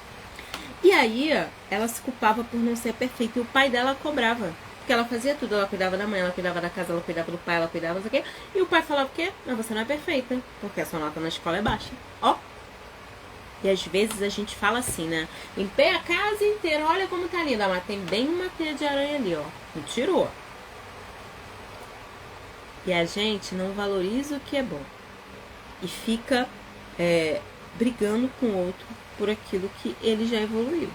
E aí, ela se culpava por não ser perfeita e o pai dela cobrava. Porque ela fazia tudo, ela cuidava da mãe, ela cuidava da casa, ela cuidava do pai, ela cuidava não sei o quê. E o pai falava o quê? Mas você não é perfeita, porque a sua nota na escola é baixa. Ó. E às vezes a gente fala assim, né? Limpei a casa inteira, olha como tá linda. Mas tem bem uma teia de aranha ali, ó. Não tirou. E a gente não valoriza o que é bom. E fica brigando com o outro por aquilo que ele já evoluiu.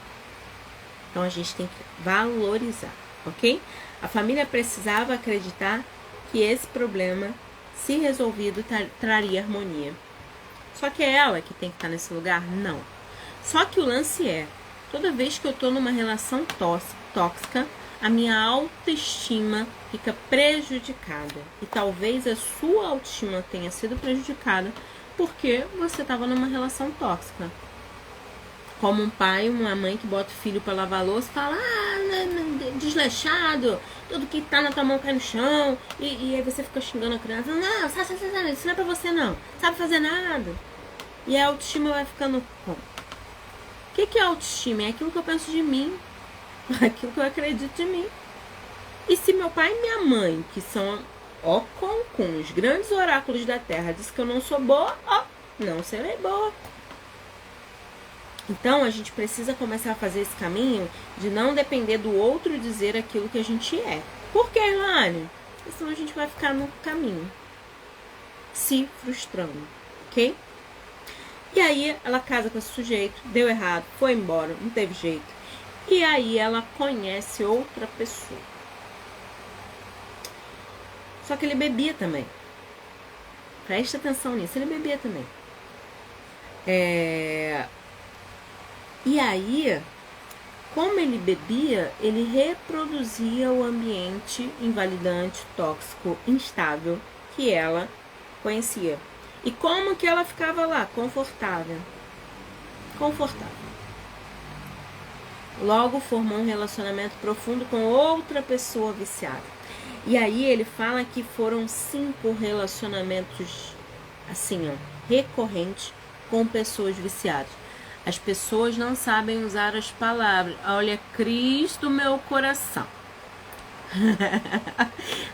Então a gente tem que valorizar, ok? A família precisava acreditar que esse problema, se resolvido, traria harmonia. Só que é ela que tem que estar nesse lugar? Não. Só que o lance é, toda vez que eu estou numa relação tóxica, a minha autoestima fica prejudicada. E talvez a sua autoestima tenha sido prejudicada porque você estava numa relação tóxica. Como um pai, uma mãe que bota o filho para lavar a louça e fala, desleixado, tudo que tá na tua mão cai no chão, e aí você fica xingando a criança, não, isso não é pra você não, sabe fazer nada. E a autoestima vai ficando como? O que é autoestima? É aquilo que eu penso de mim, aquilo que eu acredito de mim. E se meu pai e minha mãe, que são com os grandes oráculos da terra, diz que eu não sou boa, não serei boa. Então, a gente precisa começar a fazer esse caminho de não depender do outro dizer aquilo que a gente é. Por que, Ilane? Porque senão a gente vai ficar no caminho, se frustrando, ok? E aí, ela casa com esse sujeito, deu errado, foi embora, não teve jeito. E aí, ela conhece outra pessoa. Só que ele bebia também. Presta atenção nisso, ele bebia também. E aí, como ele bebia, ele reproduzia o ambiente invalidante, tóxico, instável que ela conhecia. E como que ela ficava lá? Confortável. Logo formou um relacionamento profundo com outra pessoa viciada. E aí ele fala que foram 5 relacionamentos assim, recorrentes com pessoas viciadas. As pessoas não sabem usar as palavras. Olha, Cristo, meu coração.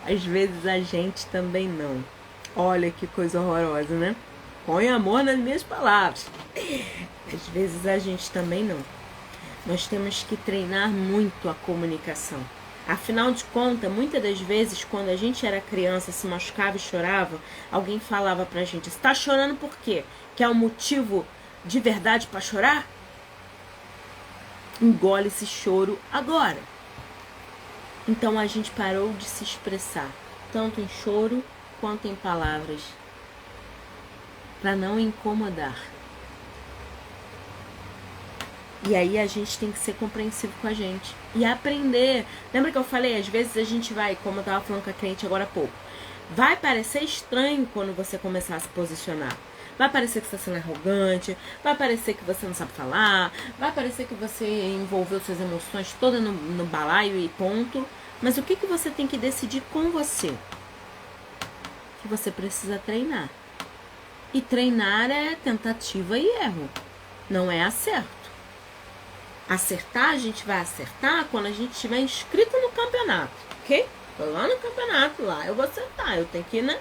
Às vezes a gente também não. Olha que coisa horrorosa, né? Põe amor nas minhas palavras. Às vezes a gente também não. Nós temos que treinar muito a comunicação. Afinal de contas, muitas das vezes, quando a gente era criança, se machucava e chorava, alguém falava pra gente, você tá chorando por quê? Quer um motivo de verdade para chorar? Engole esse choro agora. Então a gente parou de se expressar, tanto em choro quanto em palavras, para não incomodar. E aí a gente tem que ser compreensivo com a gente e aprender. Lembra que eu falei, às vezes a gente vai, como eu tava falando com a cliente agora há pouco, vai parecer estranho quando você começar a se posicionar. Vai parecer que você está sendo arrogante, vai parecer que você não sabe falar, vai parecer que você envolveu suas emoções todas no balaio e ponto. Mas o que você tem que decidir com você? Que você precisa treinar. E treinar é tentativa e erro, não é acerto. Acertar, a gente vai acertar quando a gente estiver inscrito no campeonato, ok? Tô lá no campeonato, lá eu vou acertar, eu tenho que, né,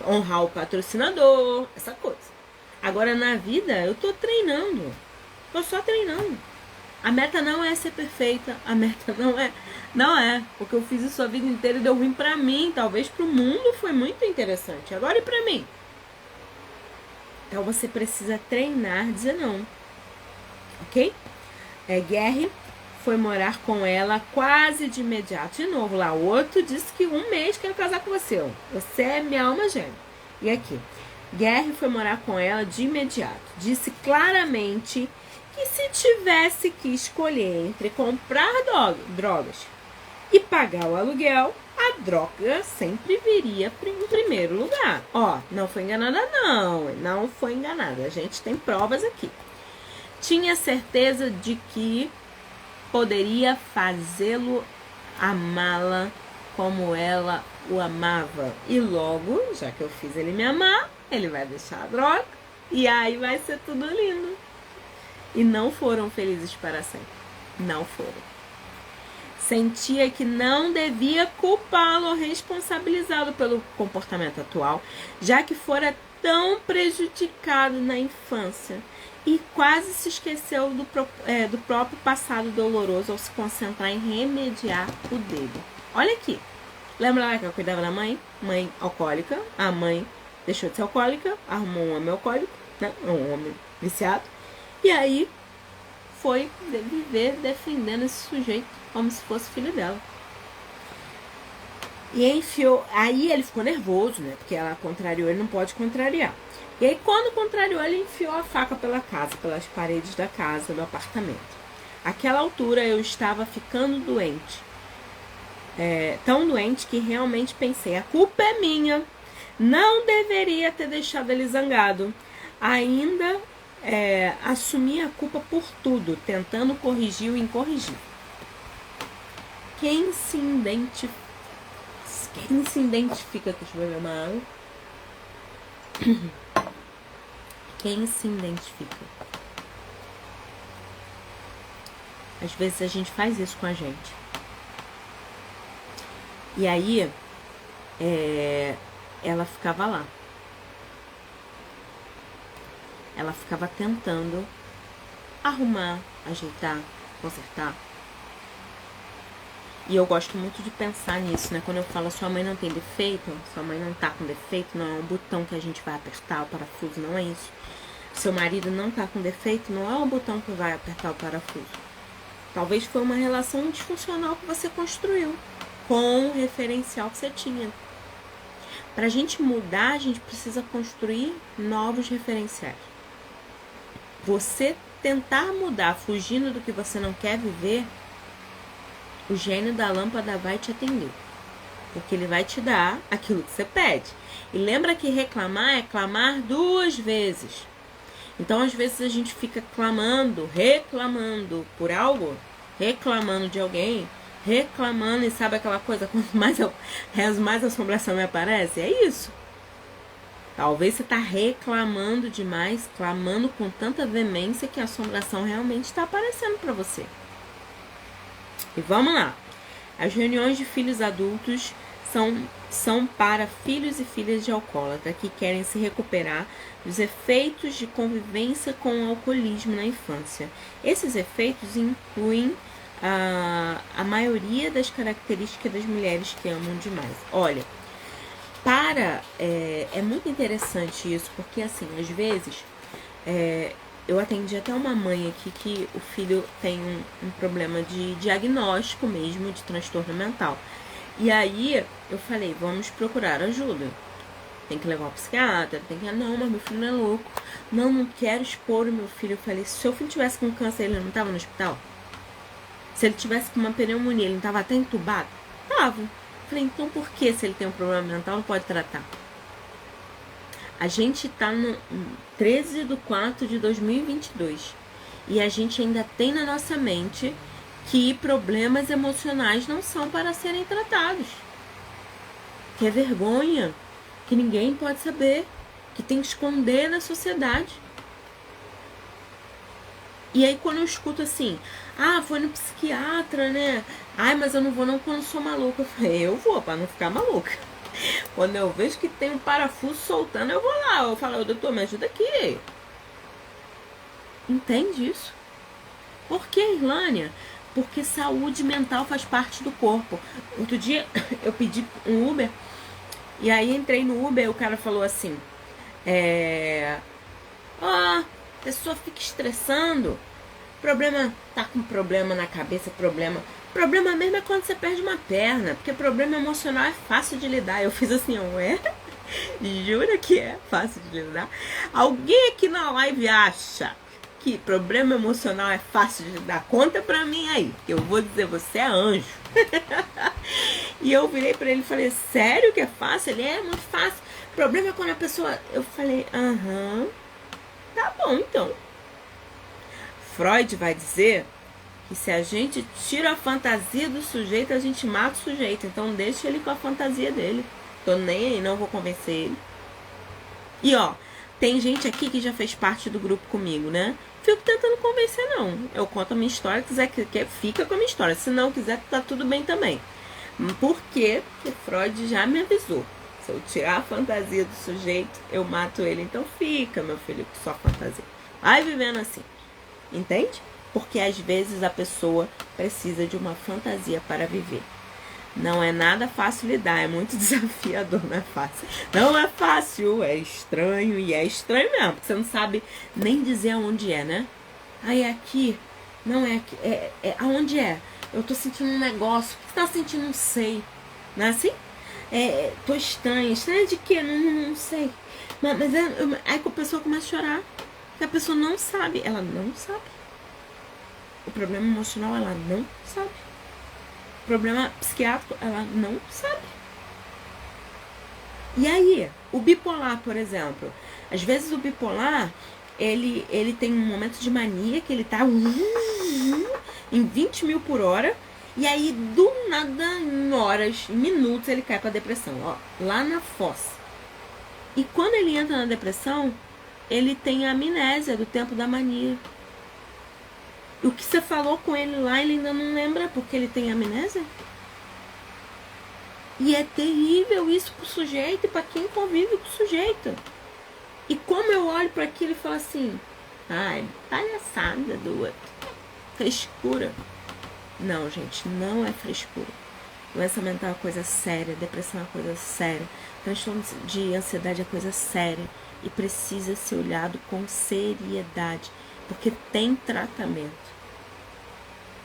honrar o patrocinador, essa coisa. Agora na vida eu tô treinando, tô só treinando. A meta não é ser perfeita, a meta não é, porque eu fiz isso a vida inteira e deu ruim pra mim, talvez pro mundo foi muito interessante, agora e pra mim? Então você precisa treinar, dizer não, ok? Gary foi morar com ela quase de imediato. De novo, lá o outro disse que 1 mês quer casar com você. Você é minha alma gêmea. E aqui, Gary foi morar com ela de imediato. Disse claramente que se tivesse que escolher entre comprar drogas e pagar o aluguel, a droga sempre viria em primeiro lugar. Ó, não foi enganada não foi enganada. A gente tem provas aqui. Tinha certeza de que poderia fazê-lo amá-la como ela o amava. E logo, já que eu fiz ele me amar, ele vai deixar a droga e aí vai ser tudo lindo. E não foram felizes para sempre. Não foram. Sentia que não devia culpá-lo ou responsabilizá-lo pelo comportamento atual, já que fora tão prejudicado na infância. E quase se esqueceu do próprio passado doloroso ao se concentrar em remediar o dele. Olha aqui. Lembra lá que eu cuidava da mãe? Mãe alcoólica. A mãe deixou de ser alcoólica, arrumou um homem alcoólico, né? Um homem viciado. E aí foi viver defendendo esse sujeito como se fosse filho dela. E enfiou. Aí ele ficou nervoso, né? Porque ela contrariou, ele não pode contrariar. E aí, quando contrariou, ele enfiou a faca pela casa, pelas paredes da casa, do apartamento. Àquela altura, eu estava ficando doente. Tão doente que realmente pensei, a culpa é minha. Não deveria ter deixado ele zangado. Ainda assumi a culpa por tudo, tentando corrigir o incorrigível. Quem se identifica... Deixa eu beber uma água. Quem se identifica? Às vezes a gente faz isso com a gente. E aí, ela ficava lá. Ela ficava tentando arrumar, ajeitar, consertar. E eu gosto muito de pensar nisso, né? Quando eu falo sua mãe não tem defeito, sua mãe não tá com defeito, não é um botão que a gente vai apertar o parafuso, não é isso. Seu marido não tá com defeito, não é um botão que vai apertar o parafuso. Talvez foi uma relação disfuncional que você construiu com o referencial que você tinha. Pra gente mudar, a gente precisa construir novos referenciais. Você tentar mudar fugindo do que você não quer viver, o gênio da lâmpada vai te atender. Porque ele vai te dar aquilo que você pede. E lembra que reclamar é clamar 2 vezes. Então, às vezes, a gente fica reclamando por algo, reclamando de alguém, reclamando, e sabe aquela coisa, quanto mais eu rezo, mais a assombração me aparece? É isso. Talvez você está reclamando demais, clamando com tanta veemência que a assombração realmente está aparecendo para você. E vamos lá. As reuniões de filhos adultos são para filhos e filhas de alcoólatra que querem se recuperar dos efeitos de convivência com o alcoolismo na infância. Esses efeitos incluem a maioria das características das mulheres que amam demais. Olha, é muito interessante isso, porque assim, às vezes eu atendi até uma mãe aqui que o filho tem um problema de diagnóstico mesmo, de transtorno mental. E aí eu falei, vamos procurar ajuda. Tem que levar ao psiquiatra, tem que... Não, mas meu filho não é louco. Não quero expor o meu filho. Eu falei, se seu filho tivesse com câncer, ele não estava no hospital? Se ele tivesse com uma pneumonia, ele não estava até entubado? Tava. Falei, então por que, se ele tem um problema mental, não pode tratar? A gente tá no 13/4/2022 e a gente ainda tem na nossa mente que problemas emocionais não são para serem tratados. Que é vergonha, que ninguém pode saber, que tem que esconder na sociedade. E aí quando eu escuto assim, foi no psiquiatra, né? Mas eu não vou não quando sou maluca. Eu falei, eu vou, para não ficar maluca. Quando eu vejo que tem um parafuso soltando, eu vou lá. Eu falo, doutor, me ajuda aqui. Entende isso? Por que, Irlânia? Porque saúde mental faz parte do corpo. Outro dia eu pedi um Uber. E aí entrei no Uber e o cara falou assim, a pessoa fica estressando, tá com problema na cabeça, problema mesmo é quando você perde uma perna, porque problema emocional é fácil de lidar. Eu fiz assim, ué? Jura que é fácil de lidar? Alguém aqui na live acha que problema emocional é fácil de lidar? Conta pra mim aí, que eu vou dizer, você é anjo. E eu virei pra ele e falei, sério que é fácil? Ele, é muito fácil. Problema é quando a pessoa... Eu falei, tá bom então. Freud vai dizer que se a gente tira a fantasia do sujeito, a gente mata o sujeito. Então deixa ele com a fantasia dele. Tô nem aí, não vou convencer ele. E tem gente aqui que já fez parte do grupo comigo, né? Fico tentando convencer, não. Eu conto a minha história, quiser que fica com a minha história. Se não quiser, tá tudo bem também. Por quê? Porque Freud já me avisou. Se eu tirar a fantasia do sujeito, eu mato ele. Então fica, meu filho, com sua fantasia. Vai vivendo assim. Entende? Porque às vezes a pessoa precisa de uma fantasia para viver. Não é nada fácil lidar, é muito desafiador, não é fácil. Não é fácil, é estranho, e é estranho mesmo, porque você não sabe nem dizer aonde é, né? É aqui, não é aqui, aonde é? Eu tô sentindo um negócio, o que você tá sentindo? Não sei, não é assim? Tô estranha de quê? Não sei. Mas aí que a pessoa começa a chorar, porque a pessoa não sabe, ela não sabe. O problema emocional, ela não sabe. O problema psiquiátrico, ela não sabe. E aí, o bipolar, por exemplo. Às vezes o bipolar, ele tem um momento de mania que ele tá em 20 mil por hora. E aí, do nada, em horas, em minutos, ele cai pra depressão. Lá na fossa. E quando ele entra na depressão, ele tem a amnésia do tempo da mania. O que você falou com ele lá, ele ainda não lembra porque ele tem amnésia? E é terrível isso pro sujeito e pra quem convive com o sujeito. E como eu olho para aquilo e falo assim, palhaçada do outro, frescura. Não, gente, não é frescura. Doença mental é coisa séria, depressão é coisa séria, transtorno de ansiedade é coisa séria e precisa ser olhado com seriedade, porque tem tratamento.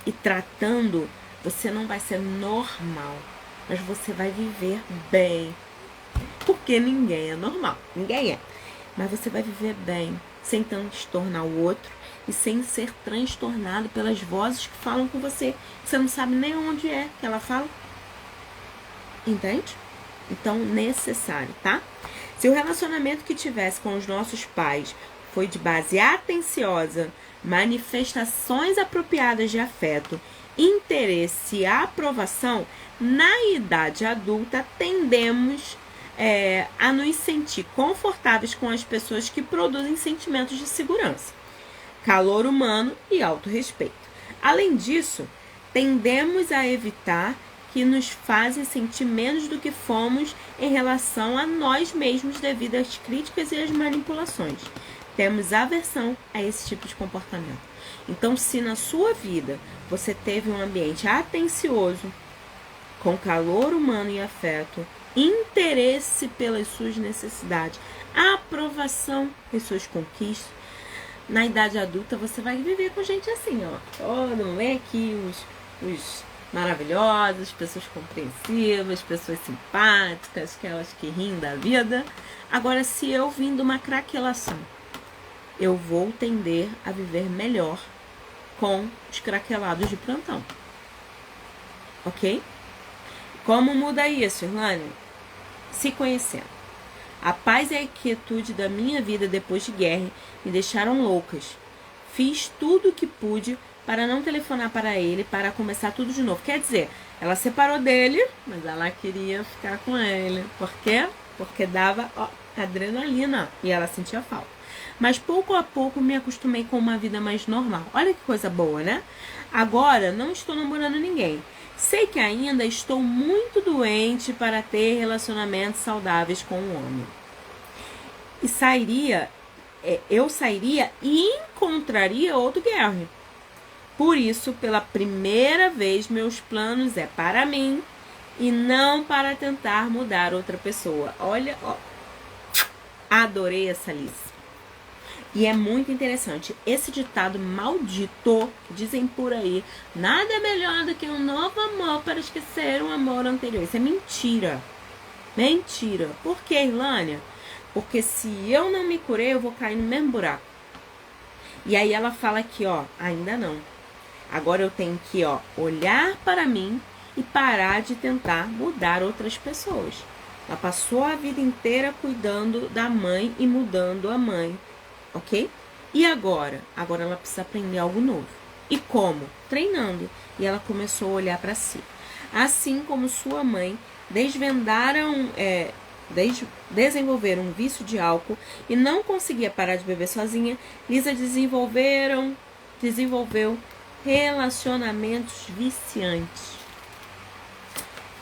E tratando, você não vai ser normal, mas você vai viver bem. Porque ninguém é normal, ninguém é. Mas você vai viver bem, sem transtornar o outro e sem ser transtornado pelas vozes que falam com você. Você não sabe nem onde é que ela fala. Entende? Então, necessário, tá? Se o relacionamento que tivesse com os nossos pais foi de base atenciosa, manifestações apropriadas de afeto, interesse e aprovação, na idade adulta tendemos a nos sentir confortáveis com as pessoas que produzem sentimentos de segurança, calor humano e autorrespeito. Além disso, tendemos a evitar que nos fazem sentir menos do que fomos em relação a nós mesmos devido às críticas e às manipulações. Temos aversão a esse tipo de comportamento. Então, se na sua vida você teve um ambiente atencioso, com calor humano e afeto, interesse pelas suas necessidades, aprovação das suas conquistas, Na idade adulta você vai viver com gente assim, ó. Todo mundo vem aqui, os maravilhosos, pessoas compreensivas, pessoas simpáticas, aquelas que riem da vida. Agora, se eu vim de uma craquelação, eu vou tender a viver melhor com os craquelados de plantão. Ok? Como muda isso, Irlane? Se conhecendo. A paz e a quietude da minha vida depois de guerra me deixaram loucas. Fiz tudo o que pude para não telefonar para ele, para começar tudo de novo. Quer dizer, ela separou dele, mas ela queria ficar com ele. Por quê? Porque dava adrenalina e ela sentia falta. Mas pouco a pouco me acostumei com uma vida mais normal. Olha que coisa boa, né? Agora não estou namorando ninguém. Sei que ainda estou muito doente para ter relacionamentos saudáveis com um homem. E eu sairia e encontraria outro Gary. Por isso, pela primeira vez, meus planos é para mim e não para tentar mudar outra pessoa. Olha, ó, adorei essa lista. E é muito interessante. Esse ditado maldito, que dizem por aí, nada é melhor do que um novo amor para esquecer um amor anterior. Isso é mentira. Mentira. Por que, Irlânia? Porque se eu não me curei, eu vou cair no mesmo buraco. E aí ela fala aqui, ó, ainda não. Agora eu tenho que, ó, olhar para mim e parar de tentar mudar outras pessoas. Ela passou a vida inteira cuidando da mãe e mudando a mãe. Ok? E agora? Agora ela precisa aprender algo novo. E como? Treinando. E ela começou a olhar para si. Assim como sua mãe desenvolveram um vício de álcool e não conseguia parar de beber sozinha, Lisa desenvolveu relacionamentos viciantes.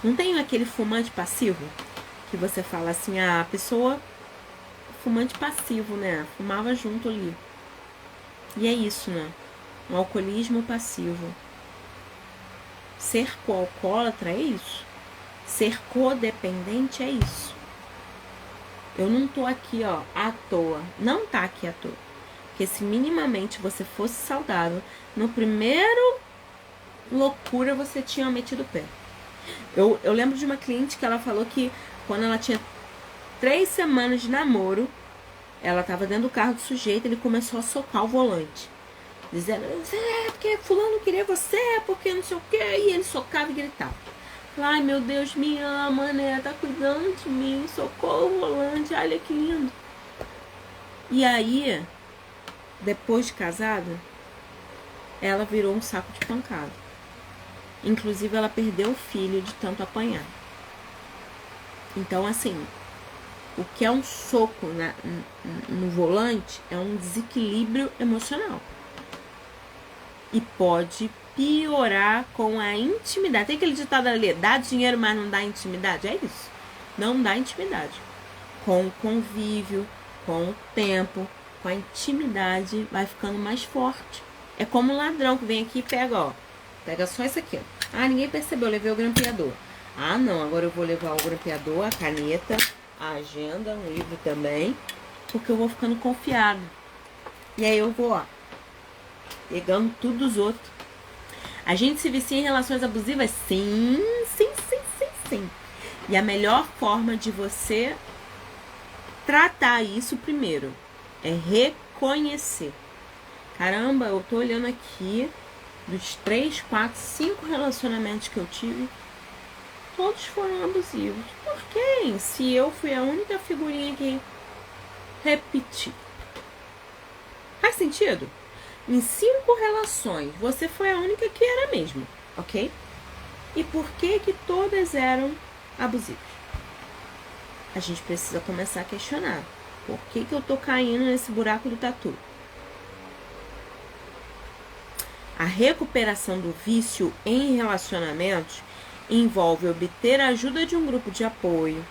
Não tem aquele fumante passivo? Que você fala assim, a pessoa... Fumante passivo, né? Fumava junto ali. E é isso, né? Um alcoolismo passivo. Ser co-alcoólatra é isso. Ser codependente é isso. Eu não tô aqui, ó, à toa. Não tá aqui à toa. Porque se minimamente você fosse saudável, no primeiro loucura você tinha metido o pé. Eu lembro de uma cliente que ela falou que quando ela tinha 3 semanas de namoro, ela tava dentro do carro do sujeito, ele começou a socar o volante. Dizendo, porque fulano queria você, porque não sei o que, e ele socava e gritava. Ai, meu Deus, me ama, né? Tá cuidando de mim, socou o volante, olha que lindo. E aí, depois de casada, ela virou um saco de pancada. Inclusive, ela perdeu o filho de tanto apanhar. Então, assim, o que é um soco no volante é um desequilíbrio emocional. E pode piorar com a intimidade. Tem aquele ditado ali, dá dinheiro, mas não dá intimidade? É isso. Não dá intimidade. Com o convívio, com o tempo, com a intimidade, vai ficando mais forte. É como um ladrão que vem aqui e pega, ó. Pega só isso aqui, ó. Ah, ninguém percebeu, eu levei o grampeador. Ah, não, agora eu vou levar o grampeador, a caneta, a agenda, um livro também, porque eu vou ficando confiado. E aí eu vou, ó, pegando tudo dos outros. A gente se vicia em relações abusivas? Sim. E a melhor forma de você tratar isso primeiro é reconhecer. Caramba, eu tô olhando aqui, dos 3, 4, 5 relacionamentos que eu tive, todos foram abusivos. Por quê? Se eu fui a única figurinha que repeti. Faz sentido? Em 5 relações, você foi a única que era mesmo, ok? E por que todas eram abusivas? A gente precisa começar a questionar. Por que eu tô caindo nesse buraco do tatu? A recuperação do vício em relacionamentos envolve obter a ajuda de um grupo de apoio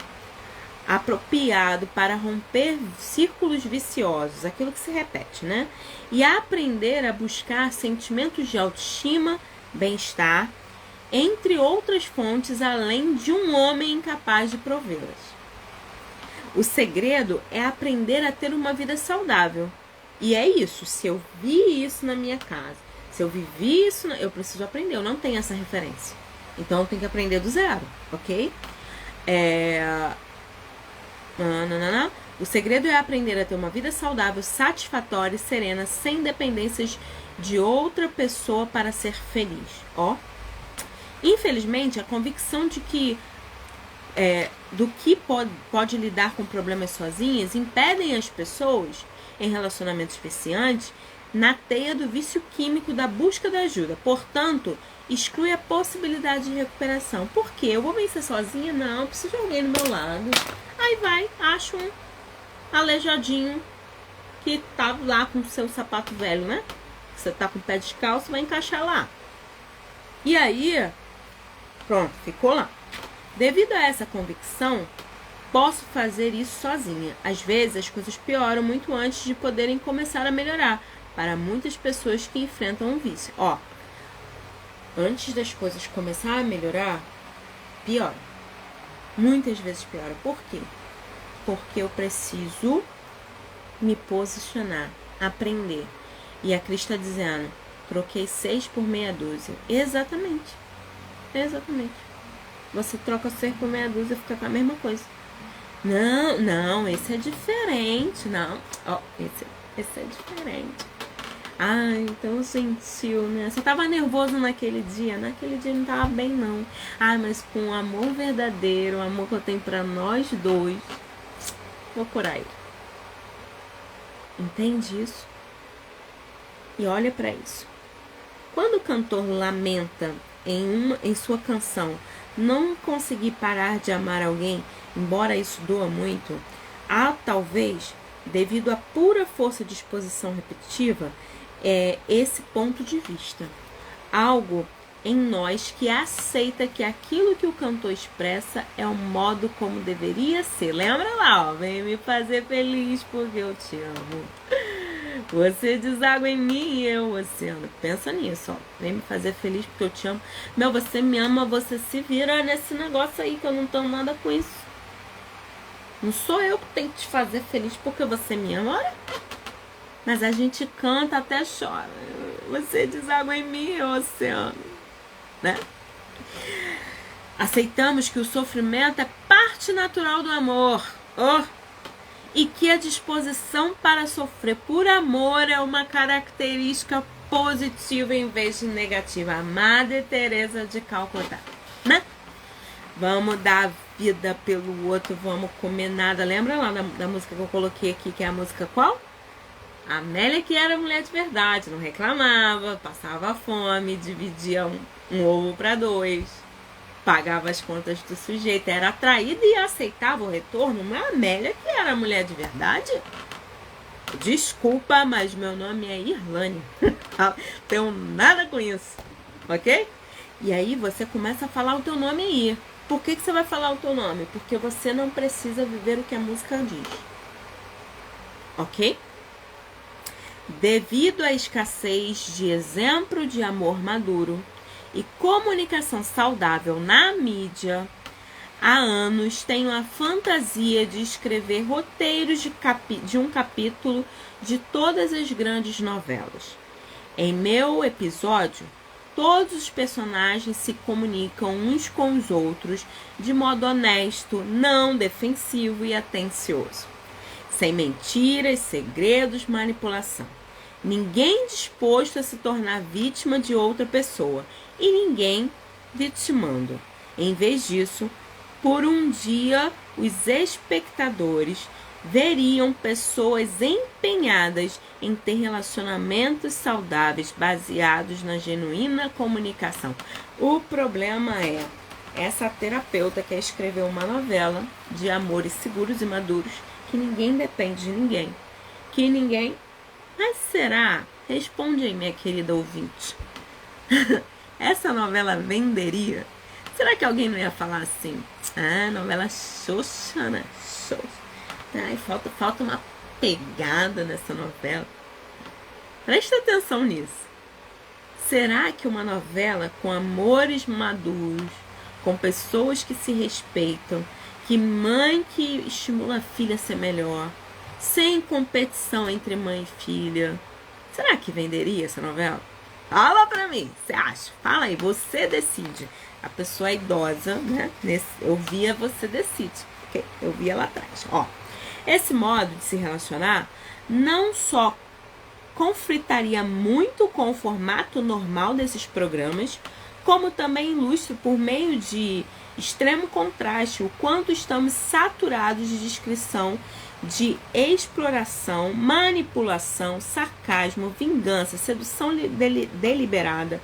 apropriado para romper círculos viciosos, aquilo que se repete, né? E aprender a buscar sentimentos de autoestima, bem-estar, entre outras fontes, além de um homem incapaz de provê-las. O segredo é aprender a ter uma vida saudável, E é isso, se eu vi isso na minha casa, se eu vivi isso, eu preciso aprender, eu não tenho essa referência. Então eu tenho que aprender do zero, ok? O segredo é aprender a ter uma vida saudável, satisfatória e serena, sem dependências de outra pessoa para ser feliz. Ó. Infelizmente, a convicção de que do que pode lidar com problemas sozinhas impedem as pessoas em relacionamentos viciantes na teia do vício químico da busca da ajuda. Portanto, exclui a possibilidade de recuperação. Por quê? Eu vou vencer sozinha? Não, preciso de alguém do meu lado. Aí vai, acho um aleijadinho que tá lá com o seu sapato velho, né? Você tá com o pé descalço, vai encaixar lá. E aí, pronto, ficou lá. Devido a essa convicção, posso fazer isso sozinha. Às vezes, as coisas pioram muito antes de poderem começar a melhorar. Para muitas pessoas que enfrentam um vício. Ó, antes das coisas começarem a melhorar, piora. Muitas vezes piora. Por quê? Porque eu preciso me posicionar, aprender. E a Cris está dizendo, troquei 6 por meia dúzia. Exatamente. Exatamente. Você troca 6 por meia dúzia e fica com a mesma coisa. Não, esse é diferente. Não, ó, esse é diferente. Ai, então sentiu, né? Você tava nervoso naquele dia? Naquele dia não tava bem, não. Ai, mas com o amor verdadeiro, o amor que eu tenho pra nós dois, vou curar ele. Entende isso? E olha pra isso. Quando o cantor lamenta em sua canção não conseguir parar de amar alguém, embora isso doa muito, há talvez, devido à pura força de exposição repetitiva, esse ponto de vista. Algo em nós que aceita que aquilo que o cantor expressa é o modo como deveria ser. Lembra lá, ó, vem me fazer feliz porque eu te amo. Você deságua em mim e eu oceano. Pensa nisso, ó. Vem me fazer feliz porque eu te amo. Meu, você me ama, você se vira nesse negócio aí que eu não tenho nada com isso. Não sou eu que tenho que te fazer feliz porque você me ama, olha. Mas a gente canta até chora. Você deságua em mim, eu oceano. Né? Aceitamos que o sofrimento é parte natural do amor. E que a disposição para sofrer por amor é uma característica positiva em vez de negativa. A Madre Teresa de Calcutá, né? Vamos dar vida pelo outro, vamos comer nada. Lembra lá da música que eu coloquei aqui, que é a música qual? A Amélia, que era mulher de verdade, não reclamava, passava fome, dividia um ovo para 2. Pagava as contas do sujeito, era atraída e aceitava o retorno. Não é a Amélia que era mulher de verdade? Desculpa, mas meu nome é Irlane. Tenho nada com isso, ok? E aí você começa a falar o teu nome aí. Por que você vai falar o teu nome? Porque você não precisa viver o que a música diz, ok? Devido à escassez de exemplo de amor maduro e comunicação saudável na mídia, há anos tenho a fantasia de escrever roteiros de um capítulo de todas as grandes novelas. Em meu episódio, todos os personagens se comunicam uns com os outros de modo honesto, não defensivo e atencioso, sem mentiras, segredos, manipulação. Ninguém disposto a se tornar vítima de outra pessoa e ninguém vitimando. Em vez disso, por um dia, os espectadores veriam pessoas empenhadas em ter relacionamentos saudáveis baseados na genuína comunicação. O problema é essa terapeuta quer escrever uma novela de amores seguros e maduros que ninguém depende de ninguém. Que ninguém... Mas será? Responde aí, minha querida ouvinte. Essa novela venderia? Será que alguém não ia falar assim? Ah, novela xoxa, né? Xoxa. Ai, falta uma pegada nessa novela. Presta atenção nisso. Será que uma novela com amores maduros, com pessoas que se respeitam, que mãe que estimula a filha a ser melhor, sem competição entre mãe e filha. Será que venderia essa novela? Fala pra mim, você acha? Fala aí, você decide. A pessoa é idosa, né? Eu via Você Decide. Okay? Eu via lá atrás. Ó, esse modo de se relacionar não só conflitaria muito com o formato normal desses programas, como também ilustra por meio de extremo contraste o quanto estamos saturados de descrição de exploração, manipulação, sarcasmo, vingança, sedução deliberada,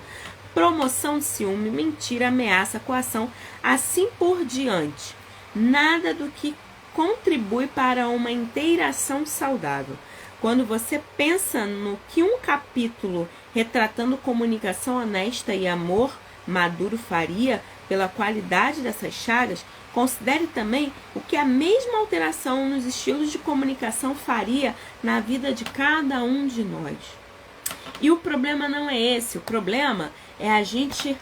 promoção de ciúme, mentira, ameaça, coação, assim por diante. Nada do que contribui para uma interação saudável. Quando você pensa no que um capítulo retratando comunicação honesta e amor maduro faria pela qualidade dessas chagas, considere também o que a mesma alteração nos estilos de comunicação faria na vida de cada um de nós. E o problema não é esse, o problema é a gente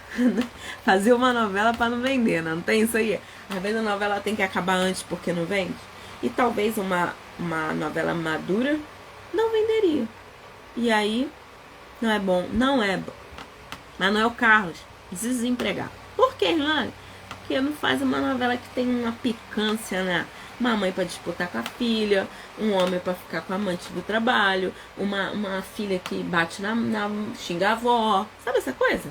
fazer uma novela para não vender, não tem isso aí? Às vezes a novela tem que acabar antes porque não vende. E talvez uma novela madura não venderia. E aí, não é bom, não é bom. Manuel Carlos, desempregado. Por que, Irlane? Porque não faz uma novela que tem uma picância, né? Uma mãe para disputar com a filha, um homem para ficar com a amante do trabalho, uma filha que bate xinga a avó. Sabe essa coisa?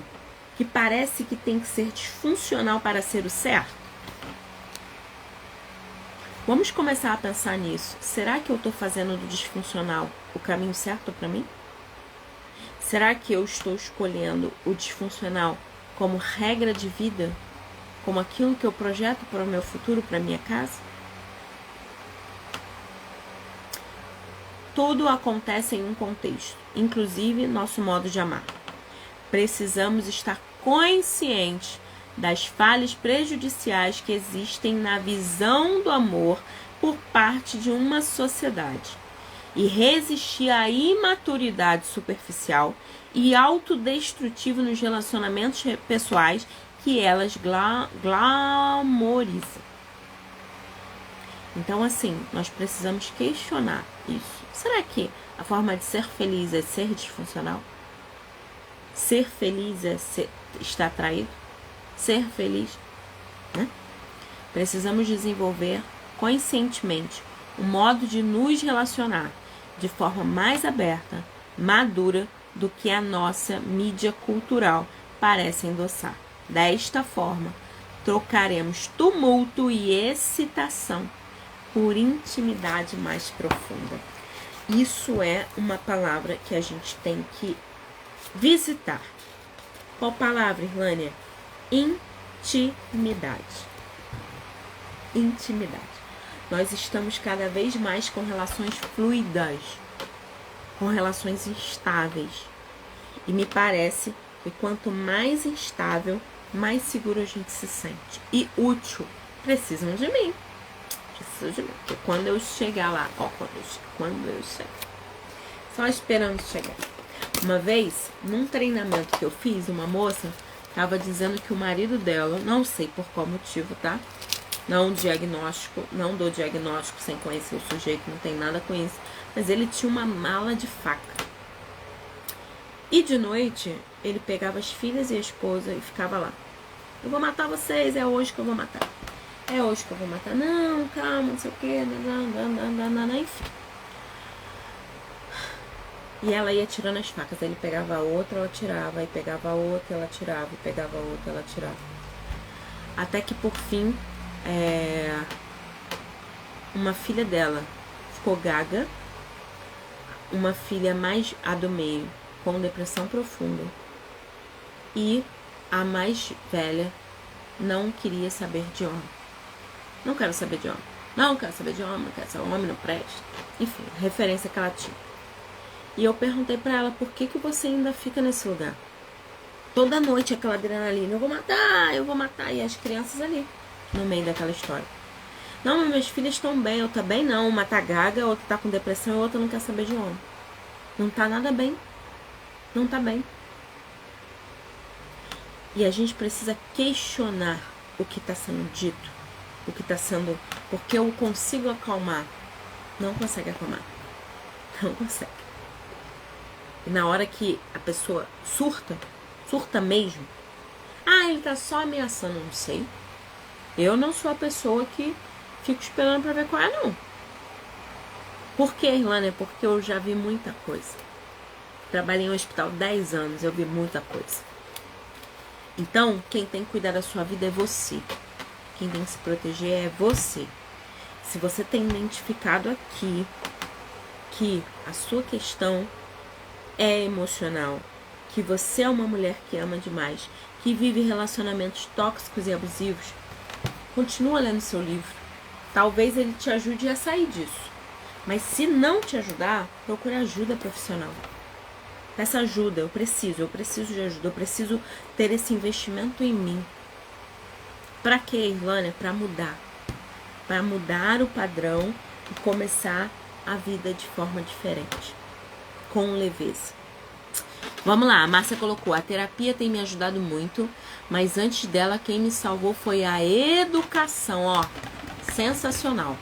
Que parece que tem que ser disfuncional para ser o certo. Vamos começar a pensar nisso. Será que eu estou fazendo do disfuncional o caminho certo para mim? Será que eu estou escolhendo o disfuncional como regra de vida? Como aquilo que eu projeto para o meu futuro, para a minha casa? Tudo acontece em um contexto, inclusive nosso modo de amar. Precisamos estar conscientes das falhas prejudiciais que existem na visão do amor por parte de uma sociedade e resistir à imaturidade superficial e autodestrutiva nos relacionamentos pessoais que elas glamorizam. Então, assim, nós precisamos questionar isso. Será que a forma de ser feliz é ser disfuncional? Ser feliz é estar traído? Ser feliz, né? Precisamos desenvolver conscientemente um modo de nos relacionar de forma mais aberta, madura do que a nossa mídia cultural parece endossar. Desta forma, trocaremos tumulto e excitação por intimidade mais profunda. Isso é uma palavra que a gente tem que visitar. Qual palavra, Irlânia? Intimidade. Intimidade. Nós estamos cada vez mais com relações fluidas, com relações instáveis. E me parece que quanto mais instável, mais seguro a gente se sente. E útil. Precisam de mim. Precisam de mim. Porque quando eu chegar lá, quando eu chegar. Só esperando chegar. Uma vez, num treinamento que eu fiz, uma moça estava dizendo que o marido dela, não sei por qual motivo, tá? Não dou diagnóstico sem conhecer o sujeito, não tem nada com isso. Mas ele tinha uma mala de faca. E de noite, ele pegava as filhas e a esposa e ficava lá. Eu vou matar vocês, é hoje que eu vou matar. É hoje que eu vou matar. Não, calma, não sei o quê. Enfim. E ela ia tirando as facas. Aí ele pegava a outra, ela tirava. Aí pegava a outra, ela tirava. E pegava a outra, ela tirava. Até que por fim, uma filha dela ficou gaga. Uma filha mais a do meio, com depressão profunda. E a mais velha não queria saber de homem. Não quero saber de homem. Não quero saber de homem, não quero saber de homem, não presta. Enfim, a referência que ela tinha. E eu perguntei pra ela, por que você ainda fica nesse lugar? Toda noite aquela adrenalina, eu vou matar. E as crianças ali, no meio daquela história. Não, mas minhas filhas estão bem, eu também não. Uma tá gaga, a outra tá com depressão, a outra não quer saber de homem. Não tá nada bem. Não tá bem. E a gente precisa questionar o que está sendo dito, o que está sendo... Porque eu consigo acalmar não consegue acalmar. Não consegue. E na hora que a pessoa surta mesmo, ele tá só ameaçando, não sei. Eu não sou a pessoa que fico esperando pra ver qual é, não. Por quê, Irlanda? É porque eu já vi muita coisa. Trabalhei em um hospital 10 anos, eu vi muita coisa. Então, quem tem que cuidar da sua vida é você. Quem tem que se proteger é você. Se você tem identificado aqui que a sua questão é emocional, que você é uma mulher que ama demais, que vive relacionamentos tóxicos e abusivos, continua lendo seu livro. Talvez ele te ajude a sair disso. Mas se não te ajudar, procure ajuda profissional. Peça ajuda, eu preciso de ajuda, eu preciso ter esse investimento em mim. Pra quê, Irlânia? Pra mudar. Pra mudar o padrão e começar a vida de forma diferente. Com leveza. Vamos lá, a Márcia colocou: a terapia tem me ajudado muito, mas antes dela quem me salvou foi a educação, ó. Sensacional.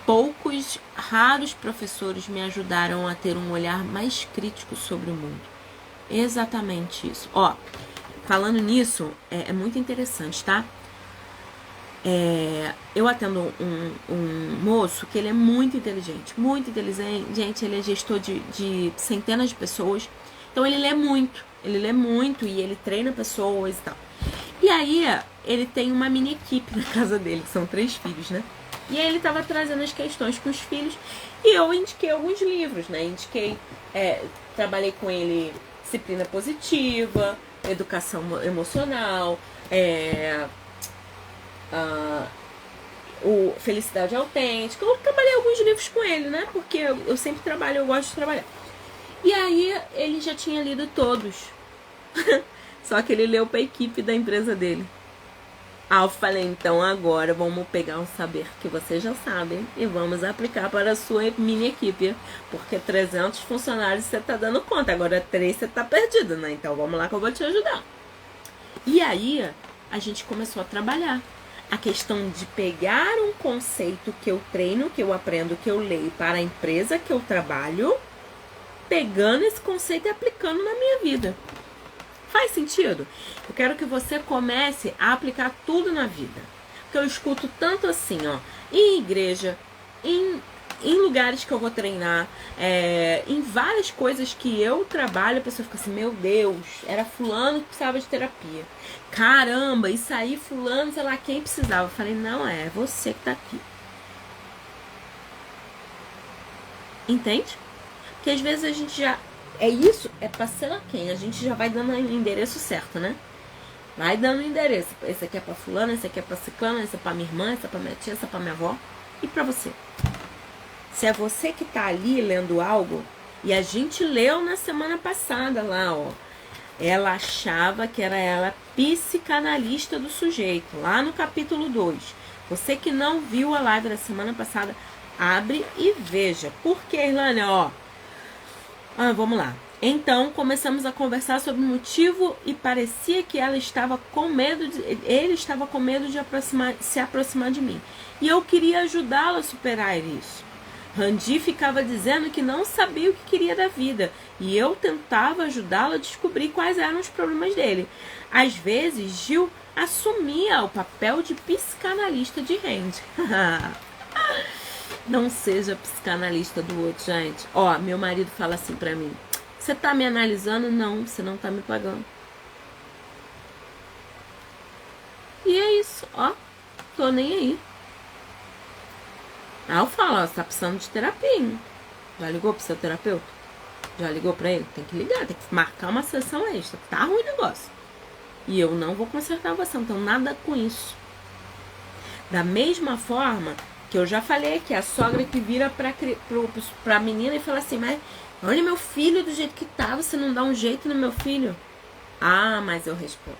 Poucos, raros professores me ajudaram a ter um olhar mais crítico sobre o mundo. Exatamente isso. Ó, falando nisso, é muito interessante, tá? Eu atendo um moço que ele é muito inteligente, ele é gestor de centenas de pessoas. Então ele lê muito e ele treina pessoas e tal. E aí ele tem uma mini equipe na casa dele, que são 3 filhos, né? E aí ele tava trazendo as questões com os filhos e eu indiquei alguns livros, né? Trabalhei com ele disciplina positiva, educação emocional, felicidade autêntica. Eu trabalhei alguns livros com ele, né? Porque eu sempre trabalho, eu gosto de trabalhar. E aí ele já tinha lido todos. Só que ele leu para a equipe da empresa dele. Eu falei, então agora vamos pegar um saber que vocês já sabem e vamos aplicar para a sua mini equipe. Porque 300 funcionários você tá dando conta, agora 3 você tá perdido, né? Então vamos lá que eu vou te ajudar. E aí a gente começou a trabalhar. A questão de pegar um conceito que eu treino, que eu aprendo, que eu leio para a empresa que eu trabalho, pegando esse conceito e aplicando na minha vida. Faz sentido? Eu quero que você comece a aplicar tudo na vida. Porque eu escuto tanto assim, ó, em igreja, em lugares que eu vou treinar, em várias coisas que eu trabalho, a pessoa fica assim, meu Deus, era fulano que precisava de terapia. Caramba, isso aí fulano, sei lá quem precisava. Eu falei, não, é você que tá aqui. Entende? Porque às vezes a gente já... é pra sei lá quem, a gente já vai dando o endereço certo, né? Vai dando o endereço. Esse aqui é pra fulano, esse aqui é pra ciclano, esse é pra minha irmã, esse é pra minha tia, esse é pra minha avó. E pra você? Se é você que tá ali lendo algo, e a gente leu na semana passada lá, ó. Ela achava que era ela psicanalista do sujeito, lá no capítulo 2. Você que não viu a live da semana passada, abre e veja. Por que, Irlânia? Ó. Vamos lá. Então, começamos a conversar sobre o motivo e parecia que ele estava com medo de se aproximar de mim. E eu queria ajudá-lo a superar isso. Randy ficava dizendo que não sabia o que queria da vida. E eu tentava ajudá-lo a descobrir quais eram os problemas dele. Às vezes, Gil assumia o papel de psicanalista de Randy. Não seja psicanalista do outro, gente. Ó, meu marido fala assim pra mim: você tá me analisando? Não, você não tá me pagando. E é isso, ó. Tô nem aí. Eu falo, ó, você tá precisando de terapia, hein? Já ligou pro seu terapeuta? Já ligou pra ele? Tem que ligar, tem que marcar uma sessão extra. Tá ruim o negócio. E eu não vou consertar você, não tenho nada com isso. Da mesma forma que eu já falei que a sogra que vira pra menina e fala assim, mas olha meu filho do jeito que tá, você não dá um jeito no meu filho? Mas eu respondo.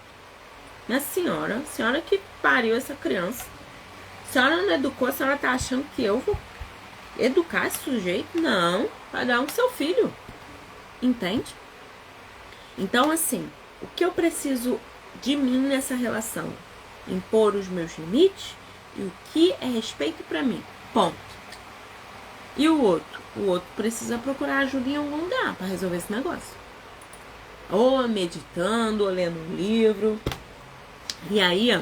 Minha senhora, a senhora que pariu essa criança. A senhora não educou, a senhora tá achando que eu vou educar esse sujeito? Não, cada um com seu filho. Entende? Então, assim, o que eu preciso de mim nessa relação? Impor os meus limites e o que é respeito pra mim. Ponto. E o outro? O outro precisa procurar ajuda em algum lugar para resolver esse negócio. Ou meditando, ou lendo um livro. E aí, ó,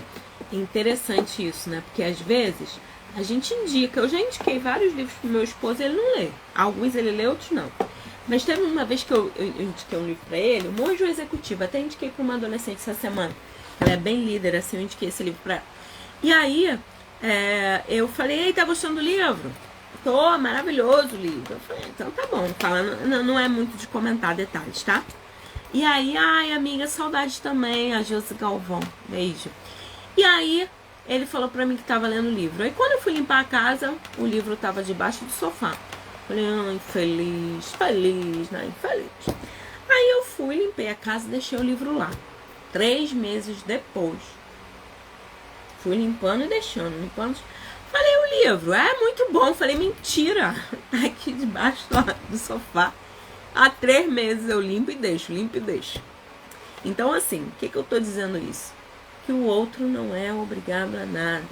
é interessante isso, né? Porque às vezes a gente indica. Eu já indiquei vários livros pro meu esposo e ele não lê. Alguns ele lê, outros não. Mas teve uma vez que eu indiquei um livro pra ele, O Monge Executivo. Até indiquei pra uma adolescente essa semana. Ela é bem líder, assim, eu indiquei esse livro pra ela. E aí, eu falei, ei, tá gostando do livro? Tô, maravilhoso o livro. Eu falei, então tá bom. Não é muito de comentar detalhes, tá? E aí, ai, amiga, saudade também, a Josi Galvão. Beijo. E aí, ele falou pra mim que tava lendo o livro. Aí, quando eu fui limpar a casa, o livro tava debaixo do sofá. Falei, infeliz, feliz, né? Infeliz. Aí, eu fui, limpei a casa e deixei o livro lá. 3 meses depois. Fui limpando e deixando, limpando. Falei, o livro é muito bom. Falei, mentira. Tá aqui debaixo do sofá. Há 3 meses eu limpo e deixo, limpo e deixo. Então, assim, o que eu tô dizendo isso? Que o outro não é obrigado a nada.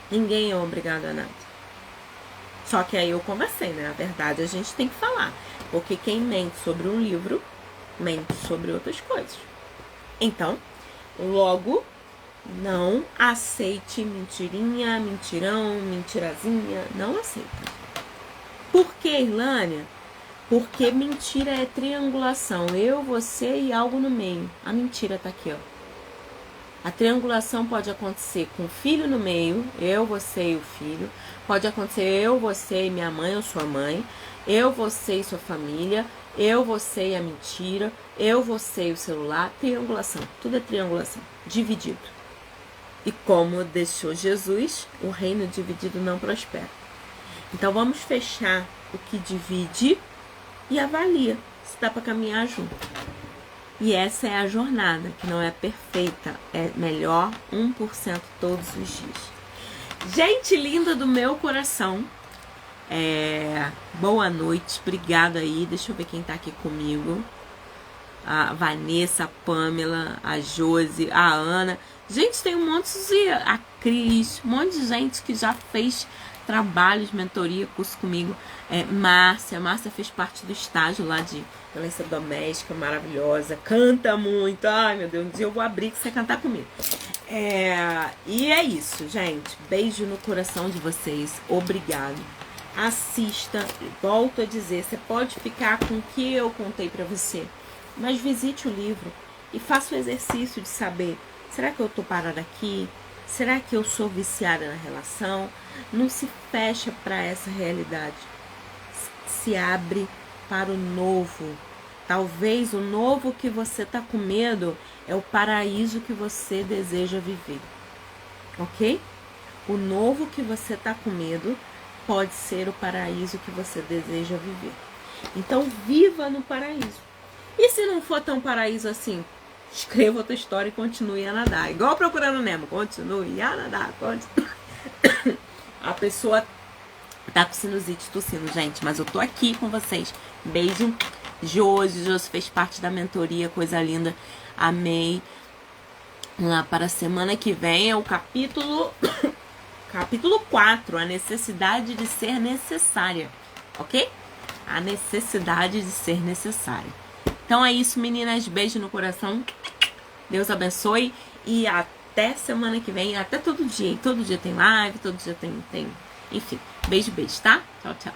Ninguém é obrigado a nada. Só que aí eu conversei, né? A verdade a gente tem que falar. Porque quem mente sobre um livro, mente sobre outras coisas. Então, logo, não aceite mentirinha, mentirão, mentirazinha. Não aceita. Por que, Irlânia? Porque mentira é triangulação. Eu, você e algo no meio. A mentira tá aqui, ó. A triangulação pode acontecer com o filho no meio. Eu, você e o filho. Pode acontecer eu, você e minha mãe ou sua mãe. Eu, você e sua família. Eu, você e a mentira. Eu, você e o celular. Triangulação. Tudo é triangulação. Dividido. E como deixou Jesus, o reino dividido não prospera. Então vamos fechar o que divide e avalia se dá para caminhar junto. E essa é a jornada, que não é perfeita, é melhor 1% todos os dias. Gente linda do meu coração, boa noite, obrigada aí, deixa eu ver quem tá aqui comigo. A Vanessa, a Pamela, a Josi, a Ana. Gente, tem um monte de... A Cris, um monte de gente que já fez trabalhos, mentoria, curso comigo. Márcia fez parte do estágio lá de violência doméstica, maravilhosa. Canta muito. Ai, meu Deus, um dia eu vou abrir que você cantar comigo. E é isso, gente. Beijo no coração de vocês. Obrigado. Assista. Volto a dizer, você pode ficar com o que eu contei pra você, mas visite o livro e faça o exercício de saber, será que eu tô parada aqui? Será que eu sou viciada na relação? Não se fecha para essa realidade. Se abre para o novo. Talvez o novo que você tá com medo é o paraíso que você deseja viver. Ok? O novo que você tá com medo pode ser o paraíso que você deseja viver. Então, viva no paraíso. E se não for tão paraíso assim, escreva outra história e continue a nadar. Igual Procurando Nemo, continue a nadar. A pessoa tá com sinusite tossindo, gente, mas eu tô aqui com vocês. Beijo. Josi fez parte da mentoria, coisa linda. Amei. Lá para a semana que vem é o capítulo 4, a necessidade de ser necessária, ok? A necessidade de ser necessária. Então é isso, meninas. Beijo no coração. Deus abençoe. E até semana que vem. Até todo dia. E todo dia tem live. Todo dia tem... Enfim. Beijo, tá? Tchau, tchau.